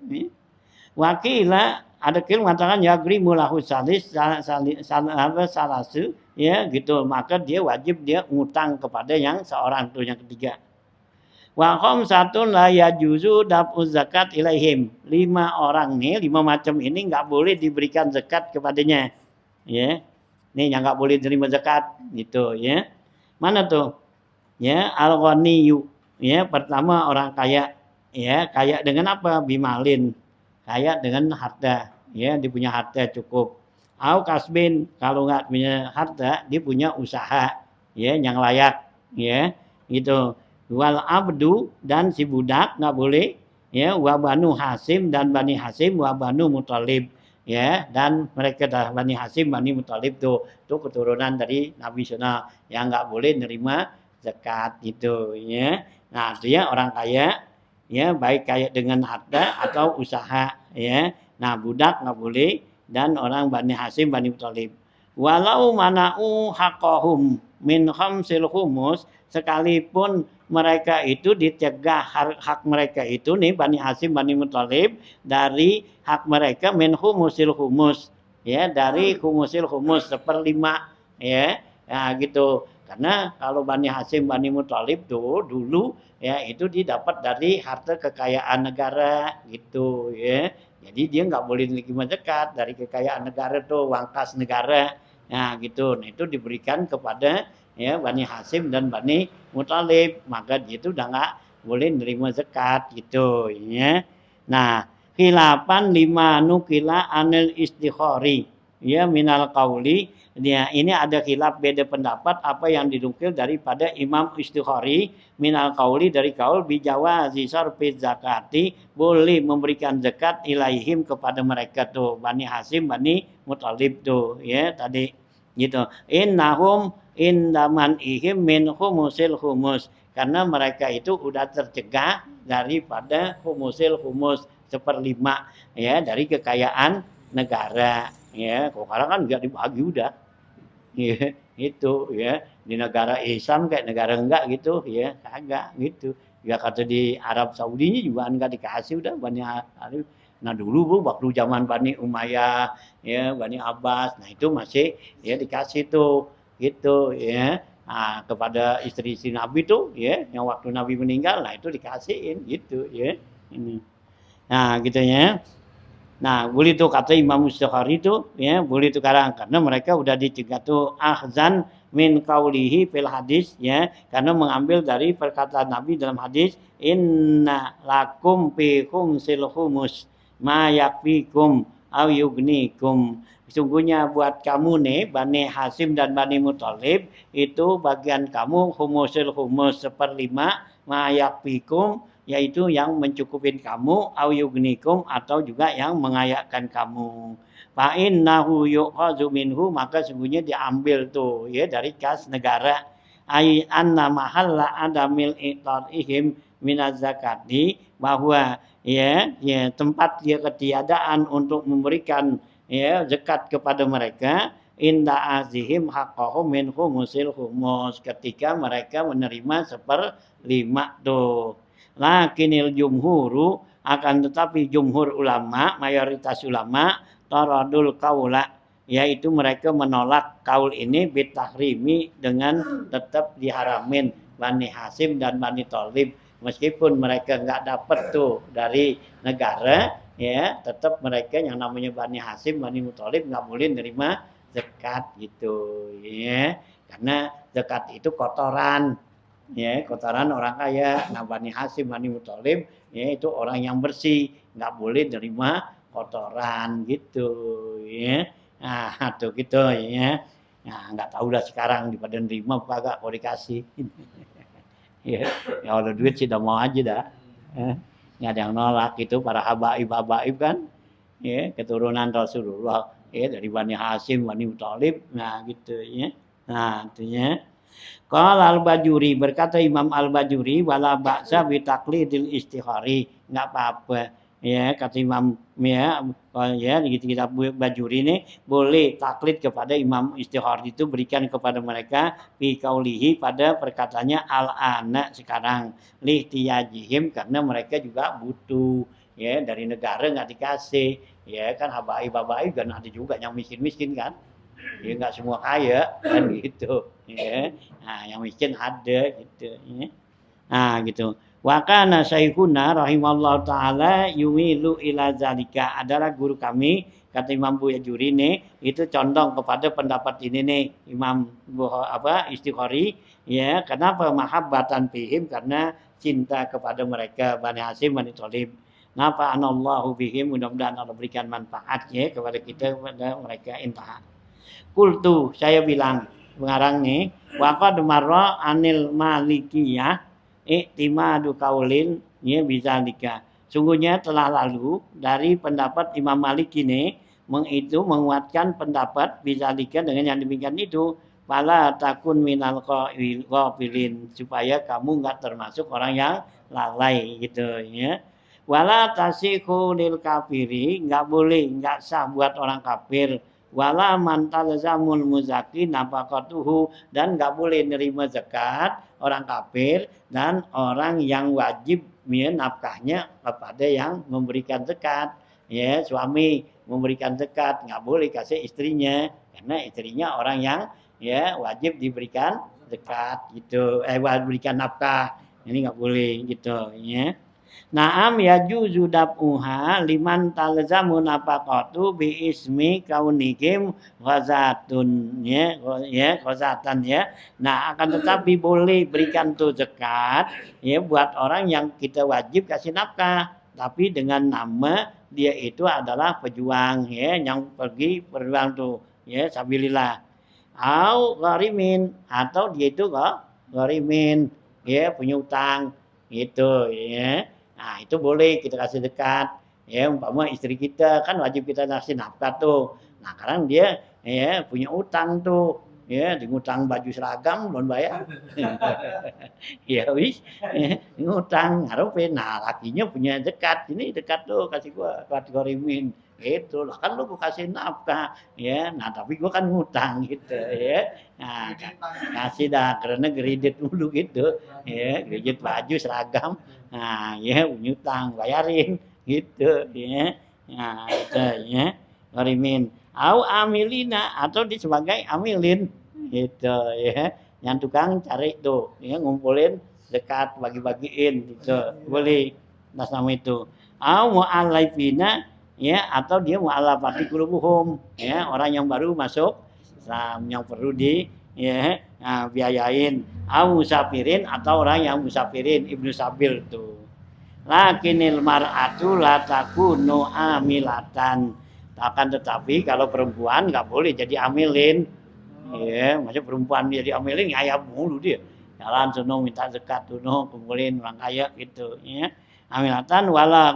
Wakila ada kil mengatakan ya grimulahu salasu ya gitu, maka dia wajib dia ngutang kepada yang seorang tuh, yang ketiga. Wa khamsatun la yajuzu daf'u zakat ilaihim, 5 orang nih, 5 macam ini enggak boleh diberikan zakat kepadanya. Ya. Nih yang enggak boleh terima zakat gitu ya. Mana tuh? Ya, al-ghaniyu, ya pertama orang kaya, ya kaya dengan apa? Bimalin, kaya dengan harta, ya dia punya harta cukup. Au kasbin, kalau nggak punya harta dia punya usaha, ya yang layak, ya gitu. Wal abdu, dan si budak nggak boleh, ya wa banu hasim, dan bani hasim, wa banu mutalib, ya dan mereka dah bani hasim, bani mutalib tuh keturunan dari Nabi Sunnah yang nggak boleh nerima zakat gitu ya. Nah itu ya orang kaya, ya baik kaya dengan harta atau usaha ya. Nah budak nggak boleh, dan orang Bani Hasim Bani Muthalib. Walau mana'u haqqahum min khamsil khumus, sekalipun mereka itu dicegah hak mereka itu nih Bani Hasim Bani Muthalib dari hak mereka min khumusil khumus, ya dari khumusil khumus 1/5 ya. Nah gitu. Karena kalau Bani Hasim Bani Muthalib tuh dulu ya itu didapat dari harta kekayaan negara gitu ya. Jadi dia nggak boleh menerima zakat dari kekayaan negara tuh, uang kas negara. Nah gitu. Nah itu diberikan kepada ya Bani Hasim dan Bani Muthalib, maka dia itu udah nggak boleh menerima zakat gitu ya. Nah, khilafan lima nukila anil istikhari ya minal qauli. Ya, ini ada khilaf, beda pendapat apa yang dinukil daripada Imam Istikhari minal qauli, dari kaul bijawazi sarfi zakati, boleh memberikan zakat ilaihim kepada mereka tuh Bani Hasim Bani Muthalib tuh ya tadi gitu. Innahum indaman ihim min khumusil khumus, karena mereka itu udah tercegah daripada khumusil khumus 1/5 ya dari kekayaan negara ya. Kalau sekarang kan enggak dibagi udah. Ya, itu ya di negara Islam kayak negara enggak gitu ya, kagak gitu ya. Kata di Arab Saudinya juga enggak dikasih udah Bani Arif. Nah dulu bu waktu zaman Bani Umayyah ya, Bani Abbas, nah itu masih ya dikasih tuh gitu ya. Nah, kepada istri-istri Nabi tuh ya yang waktu Nabi meninggal, nah itu dikasihin gitu ya ini. Nah gitu ya. Nah, boleh tuh kata Imam Mustaqari itu ya, boleh tukaran karena mereka udah dicegah tuh ahzan min qaulihi fil hadis ya, karena mengambil dari perkataan Nabi dalam hadis inna lakum fi khumsil humus ma yakfikum au yugnikum. Sesungguhnya buat kamu nih Bani Hasim dan Bani Muthalib itu bagian kamu humusil humus 1/5 ma yakfikum, yaitu yang mencukupin kamu au yugnikum atau juga yang mengayakkan kamu. Fa innahu yu'khazu minhu, maka sungguhnya diambil tuh ya dari kas negara. Ai anna mahalla adamil iqtarihim minaz zakati, bahwa ya tempat dia ketiadaan untuk memberikan ya zakat kepada mereka inda azihim haqqahum min humusil humus, ketika mereka menerima 1/5 tuh. Lakinil jumhuru, akan tetapi jumhur ulama, mayoritas ulama taradul kaula, yaitu mereka menolak kaul ini bitahrimi, dengan tetap diharamin Bani Hasim dan Bani Thalib, meskipun mereka nggak dapat tuh dari negara ya, tetap mereka yang namanya Bani Hasim Bani Muthalib nggak boleh nerima zakat gitu ya, karena zakat itu kotoran ya, kotoran orang kaya. Nah, Bani Hasim Bani Muthalib ya itu orang yang bersih, nggak boleh nerima kotoran gitu ya. Nah, tuh gitu ya. Nah, nggak tahu lah sekarang pada nerima apa kagak kalau dikasih. Ya, kalau duit sih udah mau aja dah. Nggak ada yang nolak itu para habaib kan. Ya, keturunan Rasulullah ya, dari Bani Hasim Bani Muthalib. Nah, gitu ya. Nah, itu ya. Qala al-Bajuri, berkata Imam al-Bajuri, wala ba'sa bi taqlidil istihari, enggak apa-apa ya, kata Imam ya, di kitab Bajuri ini boleh taklid kepada Imam Istihari itu, berikan kepada mereka fi qaulihi, pada perkataannya al-ana, sekarang lihtiyajihim, karena mereka juga butuh ya, dari negara enggak dikasih ya, kan habaib kan ada juga yang miskin-miskin kan. Ya nggak semua kaya kan gitu ya. Nah, yang miskin ada gitu ya. Nah, gitu. Wa kana syekhuna rahimallahu taala yumilu ila zalika, adalah guru kami kata Imam Bujuri nih itu condong kepada pendapat ini nih Imam Istiqori ya. Kenapa? Mahabbatan fihim, karena cinta kepada mereka Bani Hasim Bani Thalib. Napa anallahu bihim, mudah-mudahan Allah berikan manfaat ya kepada kita, kepada mereka. Intah. Kultu, saya bilang mengarang nih, waqad marra anil malikiyah i'timadu qaulin ya bizalika. Sungguhnya telah lalu dari pendapat Imam Malik ini itu menguatkan pendapat bizalika, dengan yang demikian itu fala takun minal ghafilin, supaya kamu enggak termasuk orang yang lalai gitu ya. Wala tasihu lil kafiri, enggak boleh, enggak sah buat orang kafir. Wala mantalzamul muzaki nafaqatuhu, dan enggak boleh nerima zakat orang kafir dan orang yang wajib ya, nafkahnya kepada yang memberikan zakat ya, suami memberikan zakat enggak boleh kasih istrinya, karena istrinya orang yang ya wajib diberikan zakat gitu, wajib berikan nafkah, ini enggak boleh gitu ya. Naam yajuzu dab'uha liman talzamu nafaqatu bi ismi kaunikim ghazatun ya, ghazatan ya. Nah, akan tetapi boleh berikan tuh zakat ya buat orang yang kita wajib kasih nafkah, tapi dengan nama dia itu adalah pejuang ya, yang pergi berjuang tuh ya sabilillah. Au gharimin, atau dia itu gharimin ya, punya utang gitu ya. Nah, itu boleh kita kasih zakat ya, umpama istri kita kan wajib kita kasih nafkah tuh. Nah, sekarang dia ya punya utang tuh ya, ngutang baju seragam belum bayar. Ya wis ngutang ngarepin, nah lakinya punya zakat, ini zakat tuh kasih gua kategori min itu lah, kan lu gua kasih nafkah ya, nah tapi gua kan ngutang gitu ya. Nah, kasih dah karena kredit dulu gitu ya, kredit baju seragam. Nah, ya nyutang bayarin gitu ya. Nah, itu ya. Gharimin au amilina, atau sebagai amilin gitu ya. Yang tukang cari tuh ya, ngumpulin zakat bagi-bagiin gitu. Boleh atas nama itu. Au mu'allifina ya, atau dia mu'allafati qulubuhum, ya, orang yang baru masuk Islam yang perlu di ya biayain, musafirin atau orang yang musafirin, ibnu sabil tuh. Lakinil mar'atu la takunu amilatan. Akan tetapi kalau perempuan nggak boleh jadi amilin. Ya, maksudnya perempuan jadi amilin ngayap mulu dia. Jalan sono minta zakat sono, kumpulin orang kaya gitu, ya. Amilatan wala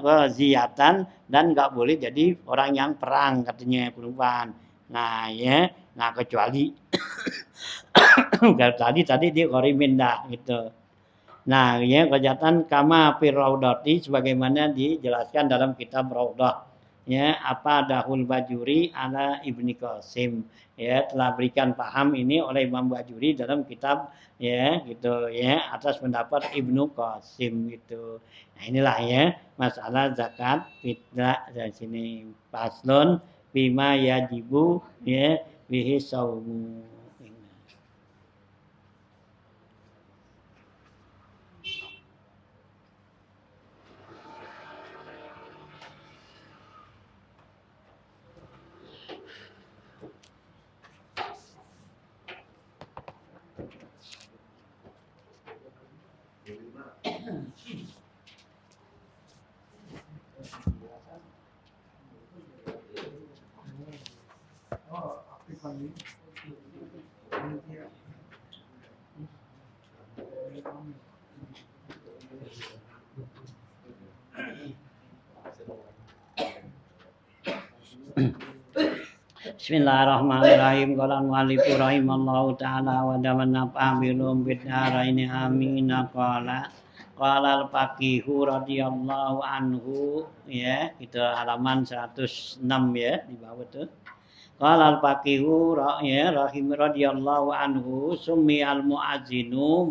ghaziatan, dan nggak boleh jadi orang yang perang katanya perempuan. Nah, ya. Nah, kecuali tadi dia qorimin dah gitu. Nah, ya kejahatan kama fir raudhati sebagaimana dijelaskan dalam kitab Raudhah. Ya, apa dahul Bajuri ala Ibni Qasim. Ya, telah berikan paham ini oleh Imam Bajuri dalam kitab ya gitu ya atas pendapat Ibnu Qasim gitu. Nah, inilah ya masalah zakat fitrah dari sini. Paslon bima yajibu ya bihi saumu. Bismillahirrahmanirrahim. Qala al-mu'allif rahimallahu ta'ala wa damanna fa'amilum bidaraini amin. Qala al-faqihu radhiyallahu anhu, ya itu halaman 106 ya di bawah tuh. Qala al-faqihu ya rahim radhiyallahu anhu summi al-mu'azzinu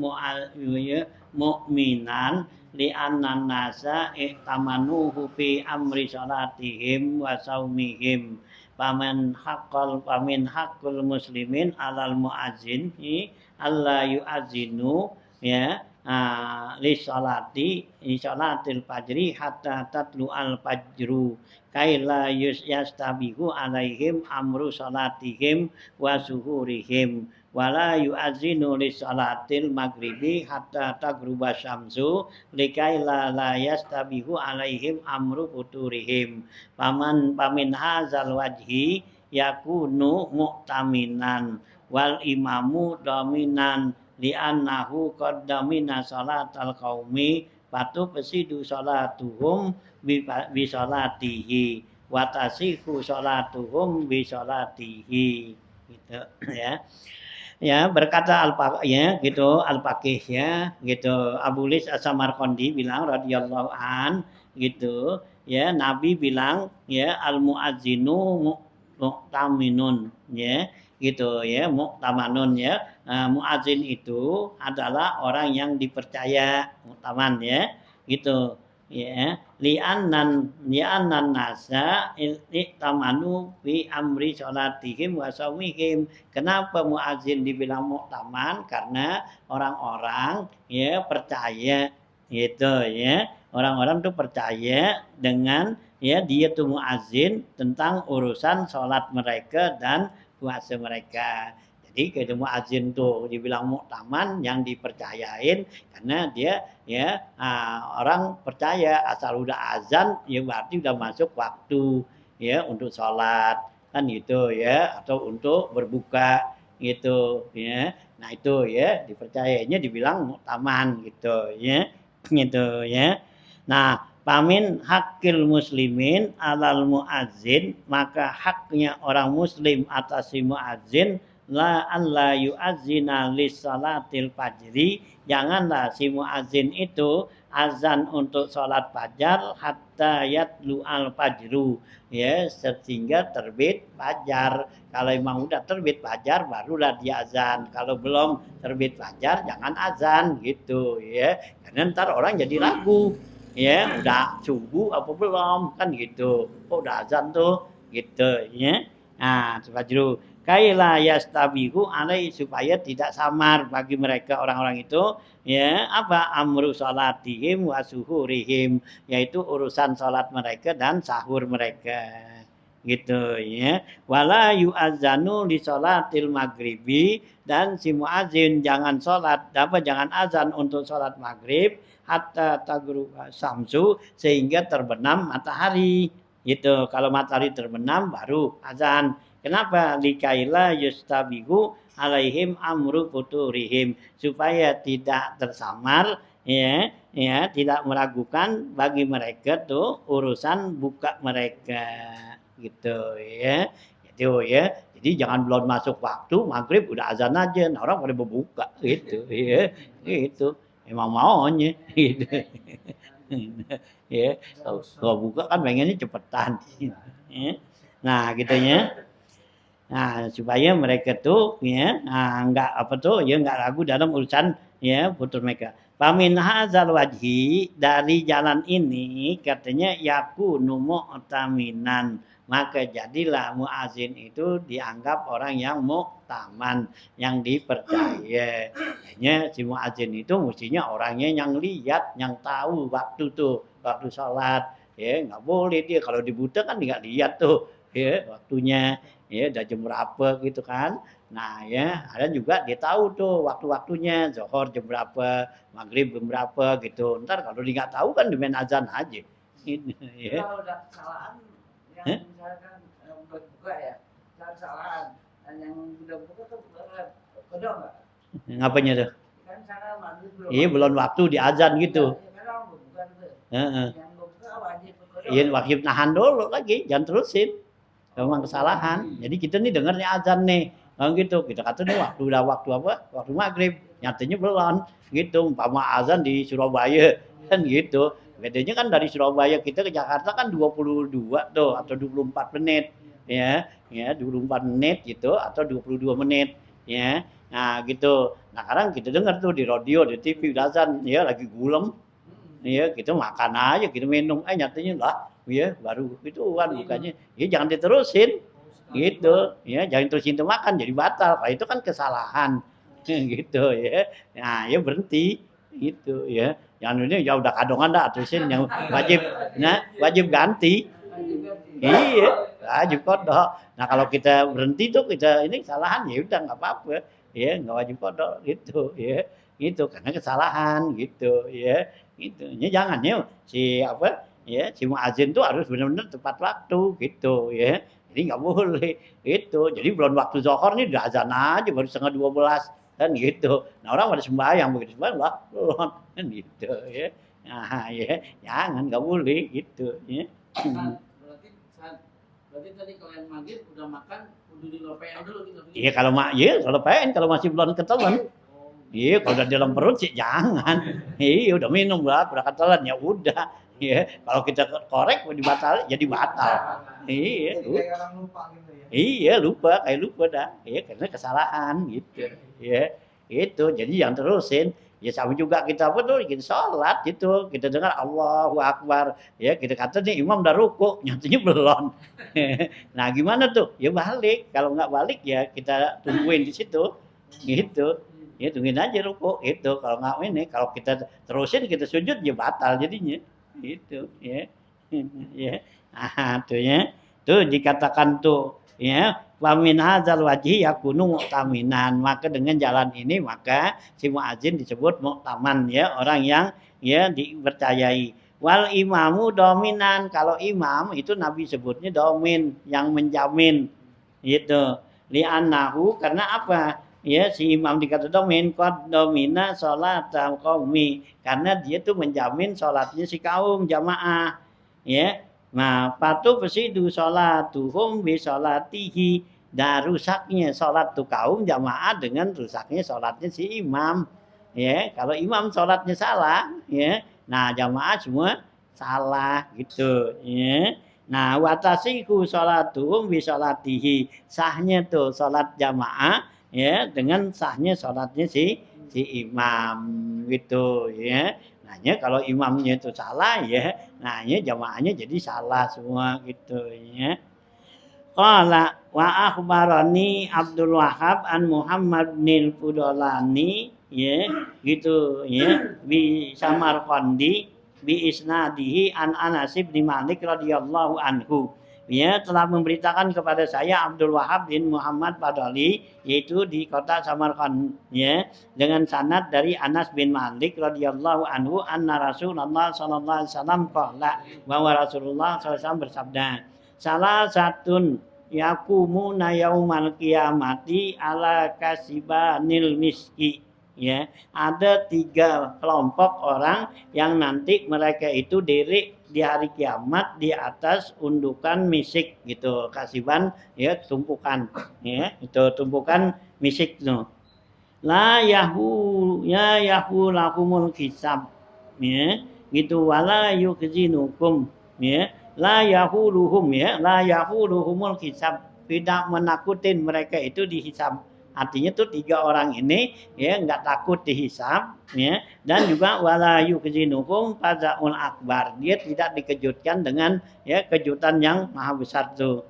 mu'minan li anna nasa i'tamanuhu fi amri salatihim wa saumihim. Pamin haqqul muslimin alal muazzin alla yu'azzinu ya li salatil fajri hatta tatlu al fajru kaila yastabihu alaihim amru salatihim wa suhurihim wala yu'azzinu li salatil maghribi hatta taghruba syamsu likaila la yastabihu alaihim amru futurihim. Pamin hazal wajhi yakunu mu'taminan wal imamu dominan li'annahu qaddamina salatal qaumi patu pesidu salatuhum bi salatihi wa tasihu salatuhum bi salatihi gitu ya. Ya berkata ya gitu al-faqih ya gitu Abu Lis As-Samarqandi bilang radhiyallahu an gitu ya Nabi bilang ya al-muazzinu mu'taminun ya gitu ya mu'tamanun ya muazzin itu adalah orang yang dipercaya mu'taman ya gitu ya li'annan nasa i'tamanu fi amri salatihim wa saumihim. Kenapa muazzin dibilang mu'taman? Karena orang-orang ya percaya gitu ya. Orang-orang tuh percaya dengan ya dia tuh muazzin tentang urusan salat mereka dan puasa mereka. Jadi kalau muazzin tuh dibilang mu'taman yang dipercayain karena dia ya orang percaya asal udah azan ya berarti udah masuk waktu ya untuk sholat kan gitu ya atau untuk berbuka gitu ya. Nah itu ya dipercayainya dibilang mu'taman gitu ya gitu ya. Nah pamin hakil muslimin alal muazzin maka haknya orang muslim atas si muazzin la alla yu'azzina lis salatil fajri janganlah si muazzin itu azan untuk salat fajar hatta yatlu al fajru ya sehingga terbit fajar. Kalau memang udah terbit fajar barulah dia azan, kalau belum terbit fajar jangan azan gitu ya karena ntar orang jadi ragu ya udah subuh apa belum kan gitu. Oh udah azan tuh gitu ya. Nah fajru kaila yastabihu alai supaya tidak samar bagi mereka orang-orang itu ya apa amru salatihim wa suhurihim yaitu urusan salat mereka dan sahur mereka gitu ya wala yu'adzanu li salatil maghribi dan si muazin jangan salat jangan azan untuk salat maghrib hatta taghrub samsu sehingga terbenam matahari gitu kalau matahari terbenam baru azan. Kenapa? Likaila yustabihu alaihim amru futurihim supaya tidak tersamar ya tidak meragukan bagi mereka tuh urusan buka mereka gitu ya. Gitu ya. Jadi jangan belum masuk waktu maghrib udah azan aja nah, orang pada berbuka gitu ya. Gitu. Emang maunya gitu. Ya, kalau buka kan pengennya cepetan. Nah, gitu ya. Nah, supaya mereka tuh ya enggak apa tuh ya enggak ragu dalam urusan ya putus mereka. Pamin hadzal wajhi dari jalan ini katanya yakunu mu'taminan. Maka jadilah muazin itu dianggap orang yang muktaman, yang dipercaya. Hanya si muazin itu mestinya orangnya yang lihat, yang tahu waktu tuh, waktu sholat. Ya, enggak boleh dia kalau dibuta kan enggak lihat tuh ya waktunya. Ya udah jam berapa gitu kan. Nah ya ada juga dia tahu tuh waktu-waktunya zuhur jam berapa, maghrib jam berapa gitu. Ntar kalau dia nggak tahu kan dimain azan aja. Gitu, ya. Kalau udah kesalahan yang misalkan berbuka ya, kesalahan dan yang udah buka tuh kodok nggak? Ngapanya tuh? Kan sana maghrib belum. Iya belum waktu di azan gitu. Karena bukan tuh. Heeh. Yang buka wajib kodok. Iya wajib nahan dulu lagi, jangan terusin. Memang kesalahan. Jadi kita nih dengarnya azan nih. Kalau gitu, kita kata nih waktu udah waktu apa? Waktu maghrib. Nyatanya belum. Gitu, umpama azan di Surabaya. Kan gitu. Bedanya kan dari Surabaya kita ke Jakarta kan 22 tuh atau 24 menit. Ya, 24 menit gitu atau 22 menit. Ya. Nah, gitu. Nah, sekarang kita dengar tuh di radio, di TV udah azan, ya lagi gulem. Ya, kita makan aja, kita minum. Nyatanya lah ya baru gituan bukannya ya jangan diterusin gitu ya jangan terusin itu makan jadi batal kalau itu kan kesalahan gitu ya nah ya berhenti gitu ya jangan ini ya udah kadongan dah terusin yang wajib nah wajib ganti iya wajib kodok nah kalau kita berhenti tuh kita ini kesalahan ya udah nggak apa-apa ya nggak wajib kodok gitu ya gitu karena kesalahan gitu ya gitu ya jangan ya si apa ya si muazin tuh harus benar-benar tepat waktu gitu ya jadi nggak boleh itu jadi belum waktu zuhur nih udah azan aja baru 11:30 kan gitu nah orang pada sembahyang begitu sembahyang lah belum kan gitu ya nah ya jangan nggak boleh gitu ya berarti tadi kalau yang maghrib udah makan udah dilopein dulu gitu iya kalau kalau masih belum ketelan iya kalau udah dalam perut sih jangan iya udah minum lah udah ketelan ya udah ya kalau kita korek dibatal jadi batal iya kayak orang lupa gitu ya iya lupa kayak lupa dah iya karena kesalahan gitu ya itu jadi jangan terusin ya sama juga kita apa tuh kita sholat gitu kita dengar Allahu Akbar ya kita kata nih imam udah ruku nyatanya belum nah gimana tuh ya balik kalau nggak balik ya kita tungguin di situ gitu ya tungguin aja ruku itu kalau nggak ini kalau kita terusin kita sujud ya batal jadinya itu ya ya tuh ya tuh dikatakan tuh ya wa min hadzal wajhi yakunu mu'taminan maka dengan jalan ini maka si muazin disebut mu'taman ya orang yang ya dipercayai wal imamu dominan kalau imam itu nabi sebutnya domin yang menjamin gitu li'annahu karena apa ya si imam dikata domin qad domina sholatal qaumi karena dia tuh menjamin sholatnya si kaum jamaah ya nah patu pesidu sholatuhum bi sholatihi dan rusaknya sholat tuh kaum jamaah dengan rusaknya sholatnya si imam ya kalau imam sholatnya salah ya nah jamaah semua salah gitu ya nah watasiku sholatuhum bi sholatihi sahnya tuh sholat jamaah ya dengan sahnya sholatnya si imam gitu ya nanya kalau imamnya itu salah ya nanya jamaahnya jadi salah semua gitu ya qala wa akhbarani Abdul Wahhab an Muhammad bin Fudolani ya gitu ya bi Samarqandi bi isnadihi an Anas bin Malik radhiyallahu anhu ya telah memberitakan kepada saya Abdul Wahhab bin Muhammad Fadali yaitu di kota Samarkand ya dengan sanad dari Anas bin Malik radhiyallahu anhu anna Rasulullah sallallahu alaihi wasallam qala bahwa Rasulullah sallallahu alaihi wasallam bersabda salah satun yakumuna yaumal qiyamati ala kasibanil miski ya ada 3 kelompok orang yang nanti mereka itu diri di hari kiamat di atas undukan misik gitu kasiban ya tumpukan ya itu tumpukan misik no la yahu lakumul hisab ya gitu wala yukzinukum ya la yahuluhum hisab tidak menakutin mereka itu dihisab artinya tuh 3 orang ini ya nggak takut dihisab ya dan juga wala yukzinukum fazaul akbar dia tidak dikejutkan dengan ya kejutan yang maha besar tuh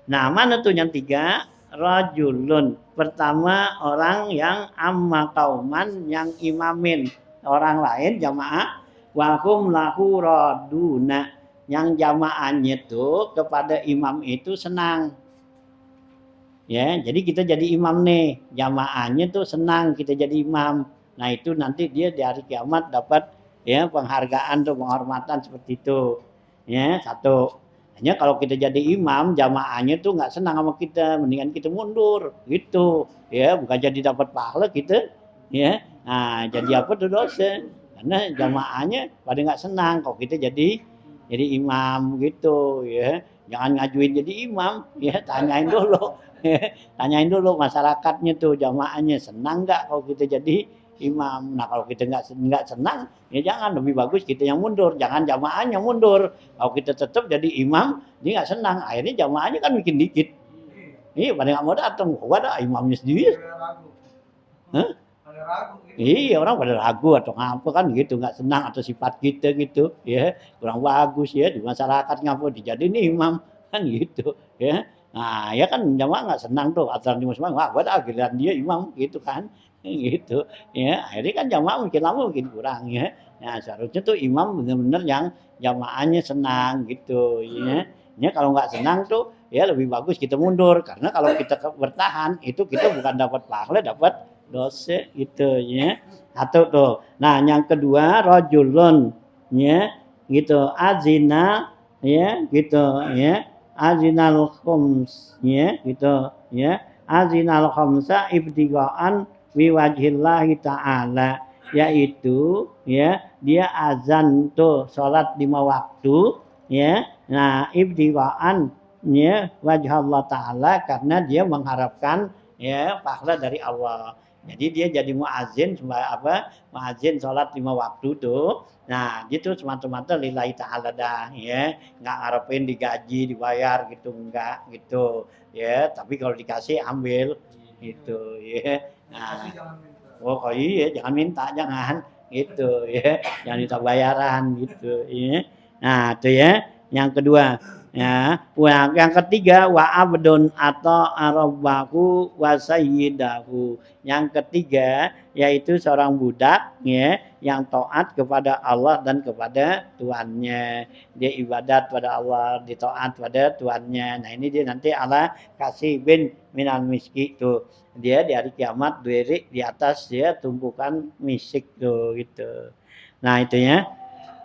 nah mana tuh yang 3 rajulun pertama orang yang amma kauman yang imamin orang lain jamaah wahum lahu raduna yang jamaahnya tuh kepada imam itu senang ya jadi kita jadi imam nih jamaahnya tuh senang kita jadi imam nah itu nanti dia di hari kiamat dapat ya penghargaan tuh penghormatan seperti itu ya satu hanya kalau kita jadi imam jamaahnya tuh nggak senang sama kita mendingan kita mundur gitu ya bukan jadi dapat pahala kita ya nah jadi apa tuh dosa karena jamaahnya pada nggak senang kalau kita jadi imam gitu ya jangan ngajuin jadi imam ya tanyain dulu masyarakatnya tuh jamaahnya senang nggak kalau kita jadi imam nah kalau kita nggak senang ya jangan lebih bagus kita yang mundur jangan jamaahnya mundur kalau kita tetap jadi imam dia nggak senang akhirnya jamaahnya kan bikin dikit iya pada nggak mau datang ada imamnya sendiri iya orang pada ragu atau ngapa kan gitu nggak senang atau sifat kita gitu ya kurang bagus ya di masyarakat ngapa dijadiin imam kan gitu ya nah ya kan jamaah nggak senang tuh aturan di muslim wah gua giliran dia imam gitu kan gitu ya akhirnya kan jamaah mungkin lama mungkin kurang ya nah seharusnya tuh imam benar-benar yang jamaahnya senang gitu ya kalau nggak senang tuh ya lebih bagus kita mundur karena kalau kita bertahan itu kita bukan dapat pahala dapat dosa gitu ya atau tuh nah yang kedua rajulun ya gitu azina ya gitu ya azinal khums ya gitu ya azinal khamsa ibtigaan wiwajhillahi ta'ala yaitu ya dia azan tuh salat 5 waktu ya nah ibtigaan ya wajhallah ta'ala karena dia mengharapkan ya pahala dari Allah jadi dia jadi muazin muazin salat 5 waktu tuh nah gitu semata-mata lillahi ta'ala dah ya nggak ngarepin digaji dibayar gitu enggak gitu ya tapi kalau dikasih ambil gitu ya nah oh iya jangan minta jangan gitu ya jangan minta bayaran gitu ya nah itu ya yang kedua ya yang ketiga wa abdun atau arabahu wa sayyidahu yang ketiga yaitu seorang budak ya yang taat kepada Allah dan kepada tuannya dia ibadat pada Allah ditaat pada tuannya nah ini dia nanti ala kasibin minal miski tuh dia di hari kiamat diri di atas dia tumpukan misik tuh gitu nah itu ya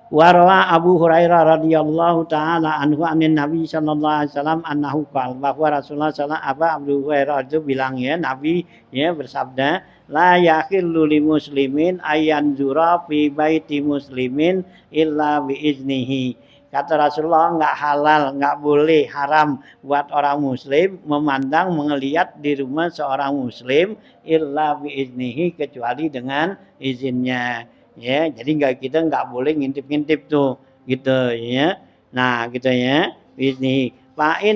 Warwa Abu Hurairah radhiyallahu taala anhu anin Nabi sallallahu alaihi wasallam annahu qala bahwa Rasulullah sallallahu Abu Hurairah itu bilang ya Nabi ya bersabda la yakhillu lil muslimin ayan zura fi baiti muslimin illa bi iznihi kata Rasulullah enggak halal enggak boleh haram buat orang muslim memandang mengelihat di rumah seorang muslim illa bi iznihi kecuali dengan izinnya ya jadi kita nggak boleh ngintip-ngintip tuh gitu ya nah gitu ya ini fa'in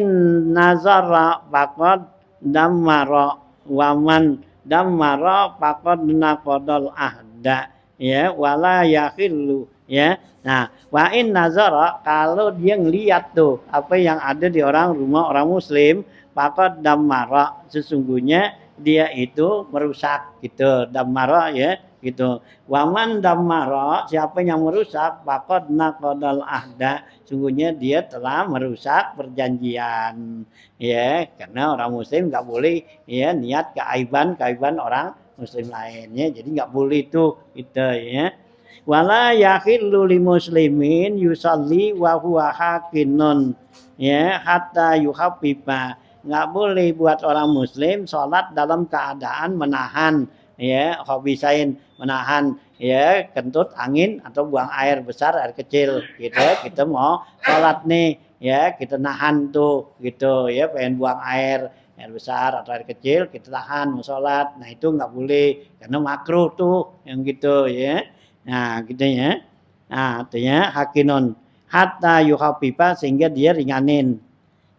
nazara faqad dammara waman dammara faqad naqadal ahda ya wala yakhillu ya. Nah, wa in nazara, kalau dia ngelihat tuh apa yang ada di rumah orang muslim, faqad damara, sesungguhnya dia itu merusak gitu. Damara ya gitu. Waman damara, siapa yang merusak, faqad naqadal ahda, sungguhnya dia telah merusak perjanjian. Ya, karena orang muslim nggak boleh ya niat keaiban orang muslim lainnya, jadi nggak boleh itu gitu ya. Wala yakhillu li muslimin yusalli wa huwa hakinun ya hatta yuhaffifa, nggak boleh buat orang muslim sholat dalam keadaan menahan ya hobisain, menahan ya kentut angin atau buang air besar air kecil gitu. Kita mau sholat nih ya, kita nahan tuh gitu ya, pengen buang air besar atau air kecil kita tahan mau sholat, nah itu nggak boleh karena makruh tuh yang gitu ya. Nah gitu ya. Nah artinya hakinun hatta yuhafifa, sehingga dia ringanin.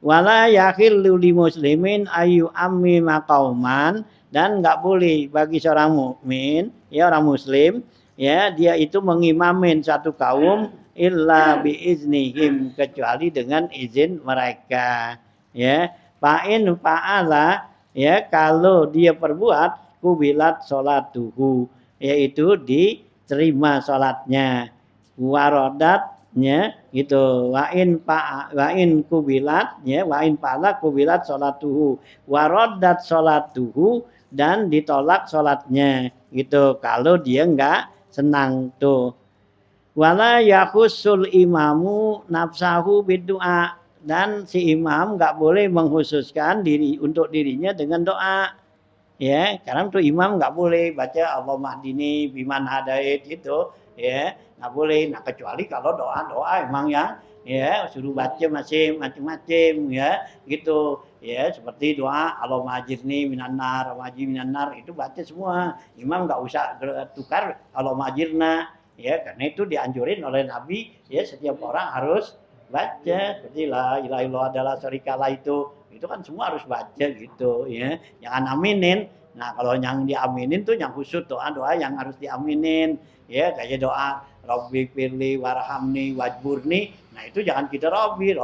Wala yakhillu li muslimin ayu ammi maqauman, dan nggak boleh bagi seorang mukmin ya orang muslim ya dia itu mengimamin satu kaum illa biiznihim, kecuali dengan izin mereka ya. Fa'in fa'ala ya, kalau dia perbuat kubilat sholatuhu, yaitu diterima sholatnya, warodatnya gitu. Wa'in kubilat ya, wa'in fa'ala kubilat sholatuhu warodat sholatuhu, dan ditolak sholatnya gitu kalau dia enggak senang tuh. Wala yakhusul imamu nafsahu biddu'a, dan si imam enggak boleh mengkhususkan diri untuk dirinya dengan doa ya. Karena tuh imam enggak boleh baca Allahumma hdini biman hadait itu ya, enggak boleh. Nah kecuali kalau doa-doa emang yang ya suruh baca masih macam-macam ya gitu ya, seperti doa Allahumma ajirni minan nar wa ajirni minan nar, itu baca semua, imam enggak usah tukar Allahumma ajirna ya, karena itu dianjurin oleh Nabi ya, setiap orang harus baca seperti la ilaha illallah adalah syarikalah, itu kan semua harus baca gitu ya, jangan aminin. Nah kalau yang diaminin tuh yang khusus doa-doa yang harus diaminin ya, kayak doa Rabbi firli warhamni wajburni, nah itu jangan kita Rabbi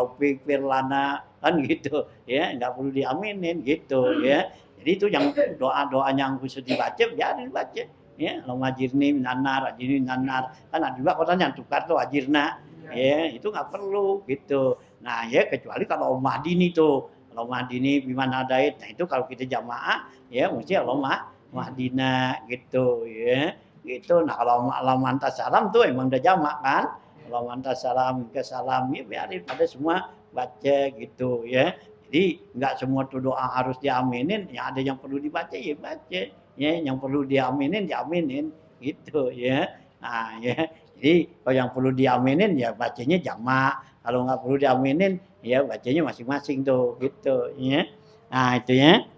firlana kan gitu ya, nggak perlu diaminin gitu ya. Jadi itu yang doa-doa yang khusus dibaca biarin dibaca ya, Allahumma ajirni minan nar, ajirni minan nar, kan ada juga orang yang tukar tuh ajirna ya, itu nggak perlu gitu. Nah ya kecuali kalau Allahumma hdini tuh, Allahumma hdini biman hadait, nah itu kalau kita jamaah ya mesti Allahumma hdina gitu ya gitu. Nah kalau Allahumma antas salam tuh emang udah jamak kan, Allahumma antas salam ke salam ya, biarin pada semua baca gitu ya. Jadi nggak semua tuh doa harus diaminin, yang ada yang perlu dibaca ya baca ya, yang perlu diaminin diaminin gitu ya. Nah ya, jadi kalau yang perlu diaminin ya bacanya jamak, kalau nggak perlu diaminin ya bacanya masing-masing tuh gitu ya. Nah itu ya.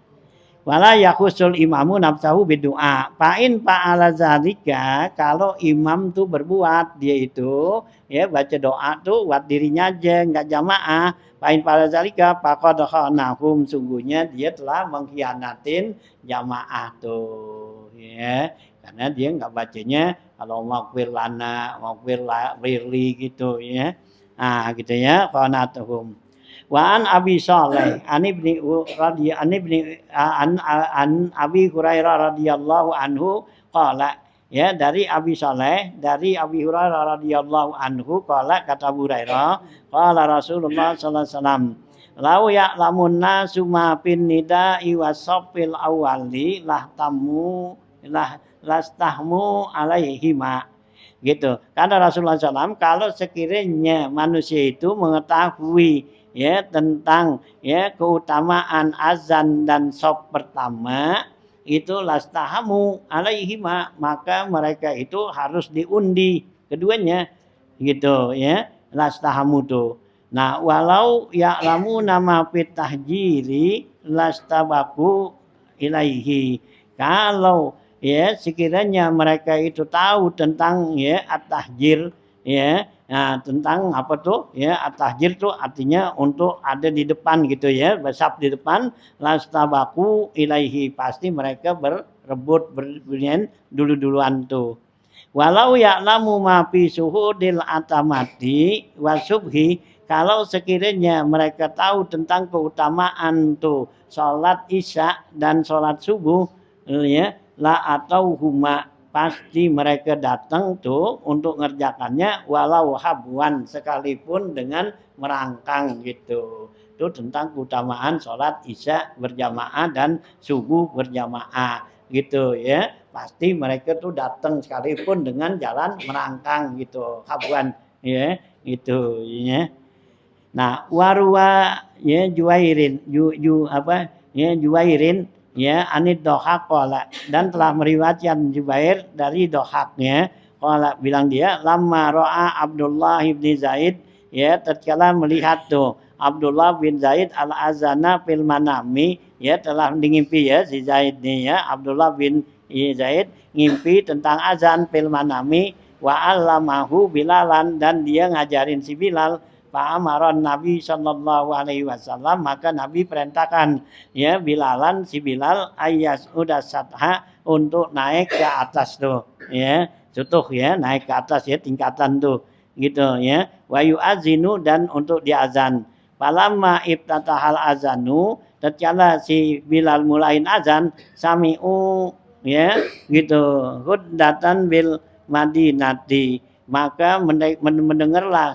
Wala yakhusul imamu nafsahu bidu'a. Fa'in fa'ala zalika, kalau imam tuh berbuat dia itu ya baca doa tuh buat dirinya aja enggak jamaah. Fa'in fa'ala zalika faqad khanahum, sungguhnya dia telah mengkhianatin jamaah tuh ya. Karena dia enggak bacanya Allahumma ighfir lana wa ighfir gitu ya. Nah gitu ya, khanatuhum. Wa an Abi Shalih an Ibni Abi Hurairah radhiyallahu anhu qala, ya dari Abi Shalih dari Abi Hurairah radhiyallahu anhu qala, kata Abu Hurairah qala Rasulullah sallallahu alaihi wasallam lau ya'lamun nasu ma fin nida'i wasafil awali lastahmu alaihima gitu. Kata Rasulullah SAW, kalau sekiranya manusia itu mengetahui ya tentang ya keutamaan azan dan shaf pertama itu lastahamu alaihima, maka mereka itu harus diundi keduanya gitu ya, lastahamu tuh. Nah walau ya'lamu nama fitahjiri lastabaku ilaihi, kalau ya sekiranya mereka itu tahu tentang ya at-tahjir ya. Nah, tentang apa tuh? Ya, at-tahjir tuh artinya untuk ada di depan gitu ya, bersab di depan, lastabaku ilaihi, pasti mereka berebut berduluan tuh. Walau ya'lamu ma fi suhudil atamati wa subhi, kalau sekiranya mereka tahu tentang keutamaan tuh sholat isya dan sholat subuh, ya, la atau huma, pasti mereka datang tuh untuk ngerjakannya walau habuan, sekalipun dengan merangkang gitu. Itu tentang keutamaan sholat isya berjamaah dan subuh berjamaah gitu ya. Pasti mereka tuh datang sekalipun dengan jalan merangkang gitu, habuan ya, gitu ya. Nah, warwa ya Juwairin, Juwairin ya anid Dohak qala, dan telah meriwayatkan Jubair dari Dohaknya qala, bilang dia lamma ra'a Abdullah bin Zaid, ya tatkala melihat tuh Abdullah bin Zaid al-azana fil manami, ya telah mengimpi ya si Zaid nih ya, Abdullah bin Zaid ngimpi tentang azan fil manami wa allamahu Bilalan, dan dia ngajarin si Bilal. Fa'amaran Nabi sallallahu alaihi wasallam, maka Nabi perintahkan ya Bilalan, si Bilal, ayas udah satha, untuk naik ke atas tuh ya, sutuh ya, naik ke atas ya, tingkatan tuh gitu ya, wa yu'azinu, dan untuk diazan. Falamma ibtatahal azanu, tatkala si Bilal mulain azan, sami'u ya gitu, huddatan bil Madinati, maka mendengarlah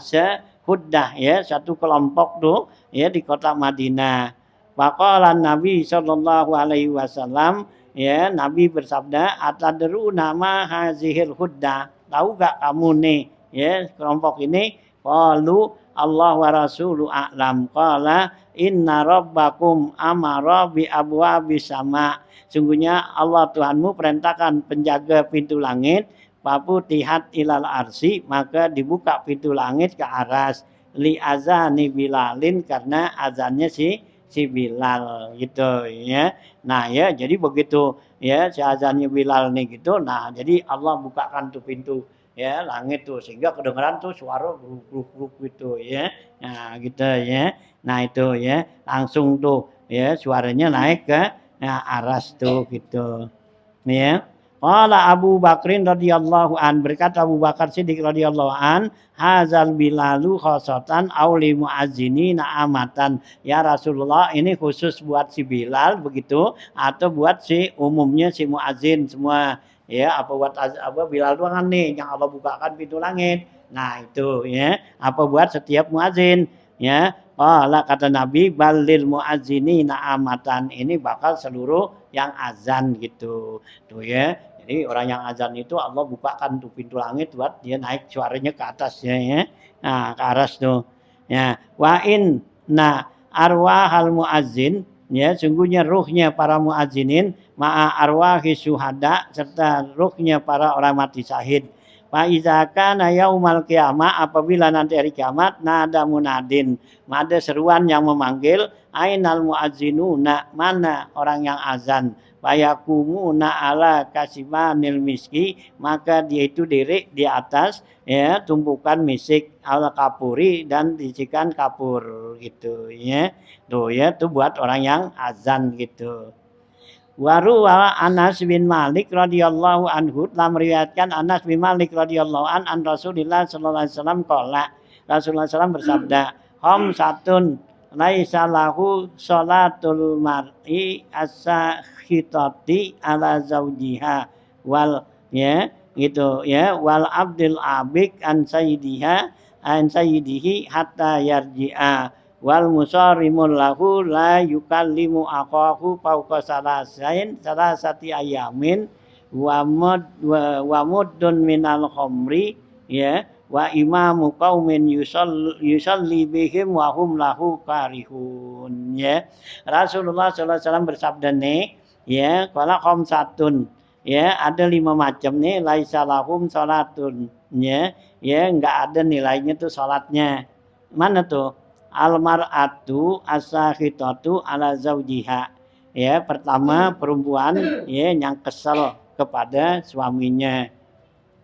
huddah ya, satu kelompok tuh ya di kota Madinah. Faqala Nabi sallallahu alaihi wasallam, ya Nabi bersabda, atadru nama hazihil huddah, tahu gak kamu nih ya kelompok ini? Qalu Allah wa rasulu a'lam. Qala inna rabbakum amara bi abwabis sama, sungguhnya Allah Tuhanmu perintahkan penjaga pintu langit, paputihat ilal arsi, maka dibuka pintu langit ke aras, li azani Bilalin, karena azannya si Bilal gitu ya. Nah ya, jadi begitu ya si azannya Bilal nih gitu. Nah, jadi Allah bukakan tuh pintu ya langit tuh, sehingga kedengaran tuh suara gruk gitu ya. Nah, gitu ya. Nah, itu ya, langsung tuh ya suaranya naik ke aras tuh gitu. Ya. Qala Abu Bakrin radhiyallahu an, berkata Abu Bakar Siddiq radhiyallahu an, hazal Bilalu khosatan auli muazzinina amatan. Ya Rasulullah, ini khusus buat si Bilal begitu, atau buat si umumnya si muazzin semua? Ya, apa buat apa Bilal doang nih yang Allah bukakan pintu langit. Nah, itu ya, apa buat setiap muazzin? Ya, qala, kata Nabi, balil muazzinina amatan, ini bakal seluruh yang azan gitu. Tuh ya. Jadi orang yang azan itu Allah bukakan tuh pintu langit buat dia naik suaranya ke atasnya ya. Nah, ke atas tuh. Ya, wa in arwahal muazzin, ya sungguhnya ruhnya para muazzinin, ma'a arwahi syuhada, serta ruhnya para orang mati syahid. Fa iza kana yaumal qiyamah, apabila nanti hari kiamat, nada munadin, ada seruan yang memanggil, ainal muazzinuna, mana orang yang azan? Fayakumuna ala kasimanil miski, maka dia itu diri di atas ya tumpukan misik al kapuri, dan disikan kapur gitu ya. Tuh ya, tuh buat orang yang azan gitu. Waruwa Anas bin Malik radhiyallahu anhu, telah meriwayatkan Anas bin Malik radhiyallahu an Rasulullah sallallahu alaihi wasallam qala, Rasulullah SAW bersabda, khamsatun laisa lahu sholatul mar'i as-sakhitati ala zaujiha wal ya gitu ya, wal abdil abik an sayyidihi hatta yarji'a, wal musarimul lahu la yukallimu aqahu fauqa salasati ayamin wa muddun minal khamri ya, wa imamu qaumin yusalli bihim wa hum lahu karihun ya. Rasulullah sallallahu alaihi wasallam bersabda nih ya, qala khamsatun ya, ada 5 macam nih, laisa lahum salatun ya, enggak ada nilainya tuh salatnya. Mana tuh? Almar'atu as-sakhitatu ala zaujiha, ya pertama perempuan ya yang kesel kepada suaminya.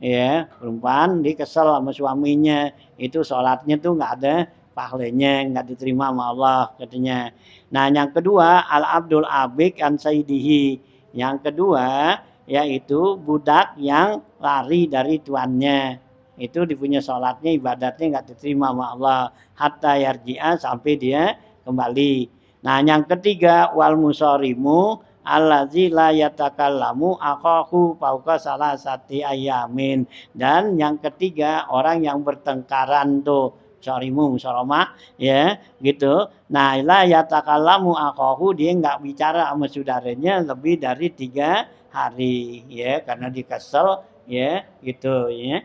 Ya, perempuan dikesel sama suaminya, itu sholatnya tuh nggak ada pahalanya, nggak diterima sama Allah katanya. Nah, yang kedua al abdul abik an sayyidihi, yang kedua yaitu budak yang lari dari tuannya. Itu dipunya sholatnya, ibadatnya nggak diterima sama Allah. Hatta yarji'a, sampai dia kembali. Nah, yang ketiga, wal musorimu allazi la yatakallamu akahu fauqa salasati ayamin. Dan yang ketiga, orang yang bertengkaran tuh, sorimu, soroma, ya, gitu. Nah, la yatakallamu akahu, dia nggak bicara sama saudaranya lebih dari 3 hari, ya, karena dikesel, ya, gitu, ya.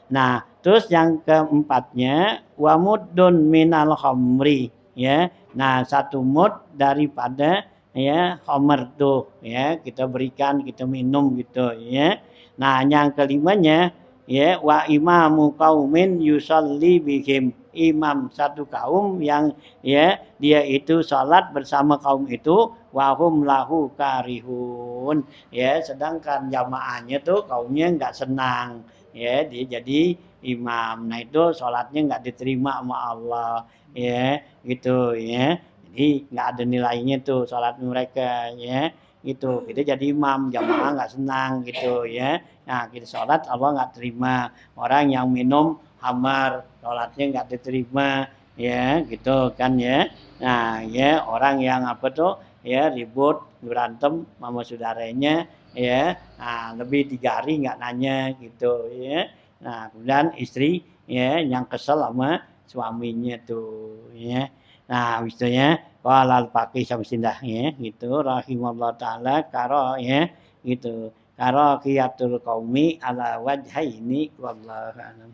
Nah, terus yang keempatnya wamuddun minal khamri, ya. Nah, 1 mud daripada ya khamr tuh, ya, kita berikan, kita minum gitu, ya. Nah, yang kelimanya ya wa imamu qaumin yusalli bihim, imam satu kaum yang ya dia itu salat bersama kaum itu wahum lahu karihun, ya, sedangkan jamaahnya tuh kaumnya enggak senang, ya, dia jadi imam. Nah, itu sholatnya nggak diterima sama Allah, ya, gitu, ya. Jadi nggak ada nilainya tuh sholat mereka, ya, gitu. Kita jadi imam, jamaah nggak senang, gitu, ya. Nah, kita sholat Allah nggak terima. Orang yang minum hamar, sholatnya nggak diterima, ya, gitu kan, ya. Nah, ya, orang yang apa tuh, ya, ribut, berantem sama saudaranya, ya, nah, lebih 3 hari nggak nanya, gitu, ya. Nah, kemudian istri, ya, yang kesel sama suaminya tuh, ya. Nah, habis itu ya, qala al-faqih Syamsuddin, ya, gitu, rahimahullah taala, karo, ya, gitu. Karo qiyatul qaumi ala wajhaini wallahu a'lam.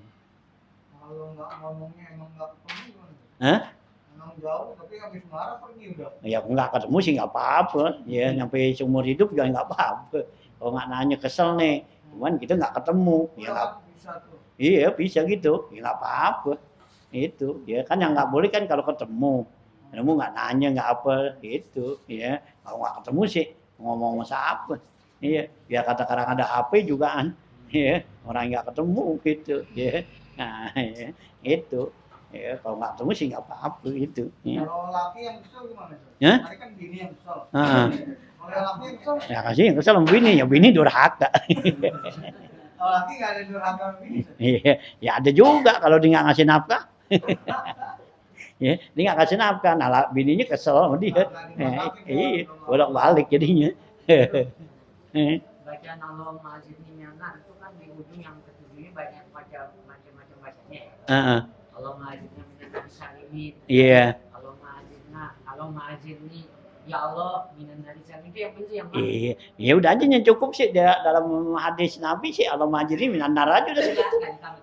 Kalau nggak ngomongnya emang nggak ketemu gimana? Hah? Emang jauh tapi habis marah pergi udah. Ya nggak ketemu sih nggak apa-apa, ya, nyampe seumur hidup juga nggak apa-apa. Kalau nggak nanya kesel nih, cuman kita nggak ketemu, ya nggak. Bisa tuh. Iya, bisa gitu, ya nggak apa-apa. Itu, ya kan yang nggak boleh kan kalau ketemu nggak nanya, nggak apa, itu, ya. Kalau nggak ketemu sih ngomong sama siapa, iya. Ya kata-kata ada HP juga kan, ya. Orang nggak ketemu gitu, ya. Nah, ya, itu, ya. Kalau nggak ketemu sih nggak apa-apa gitu. Ya. Kalau laki yang kesel gimana? Ya? Tadi kan bini yang kesel. Kalau laki yang kesel? Ya kasih yang kesel sama bini, ya bini durhaka. Kalau laki nggak ada durhaka bini. Iya, ya ada juga kalau dia nggak ngasih nafkah. Ya, dia nggak kasih nafkah, nah bininya kesel sama dia. Iya, bolak-balik jadinya. Bacaan Allahumma ajirni minan itu kan di ujung yang ketujuhnya banyak macam-macam bacanya. Allahumma ajirni minan salimin. Iya. Allahumma ajirni ya Allah minan salimin, itu yang penting yang mana? Iya, ya udah aja yang cukup sih dalam hadis Nabi sih Allahumma ajirni minan nar aja udah segitu.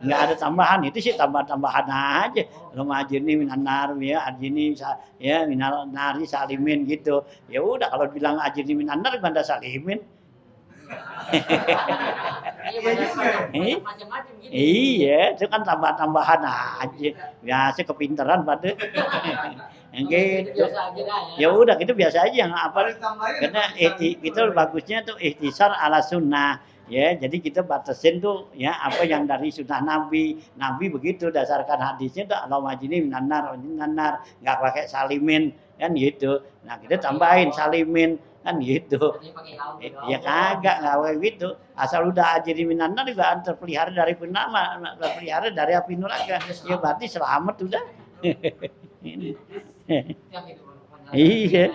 Enggak ada tambahan, itu sih tambah-tambahan aja. Allahumma ajirni minan nar, ya ajirni ya minan nari salimin gitu. Ya udah kalau bilang ajirni minan nar gimana salimin? Macam-macam gitu. Iya, itu kan tambah-tambahan aja. Biasa kepintaran pada. Gitu. Ya udah itu biasa aja yang apa, karena itu bagusnya tuh ikhtisar ala sunnah, ya. Jadi kita batasin tuh ya apa yang dari sunnah Nabi begitu, dasarkan hadisnya tuh Allahumma ajirni minan nar, nggak pakai salimin kan gitu. Nah kita tambahin salimin kan gitu. Ya kagak, nggak kayak gitu. Asal udah ajirni minan nar juga terpelihara dari terpelihara dari api neraka, ya berarti selamat udah. Ini. Iya.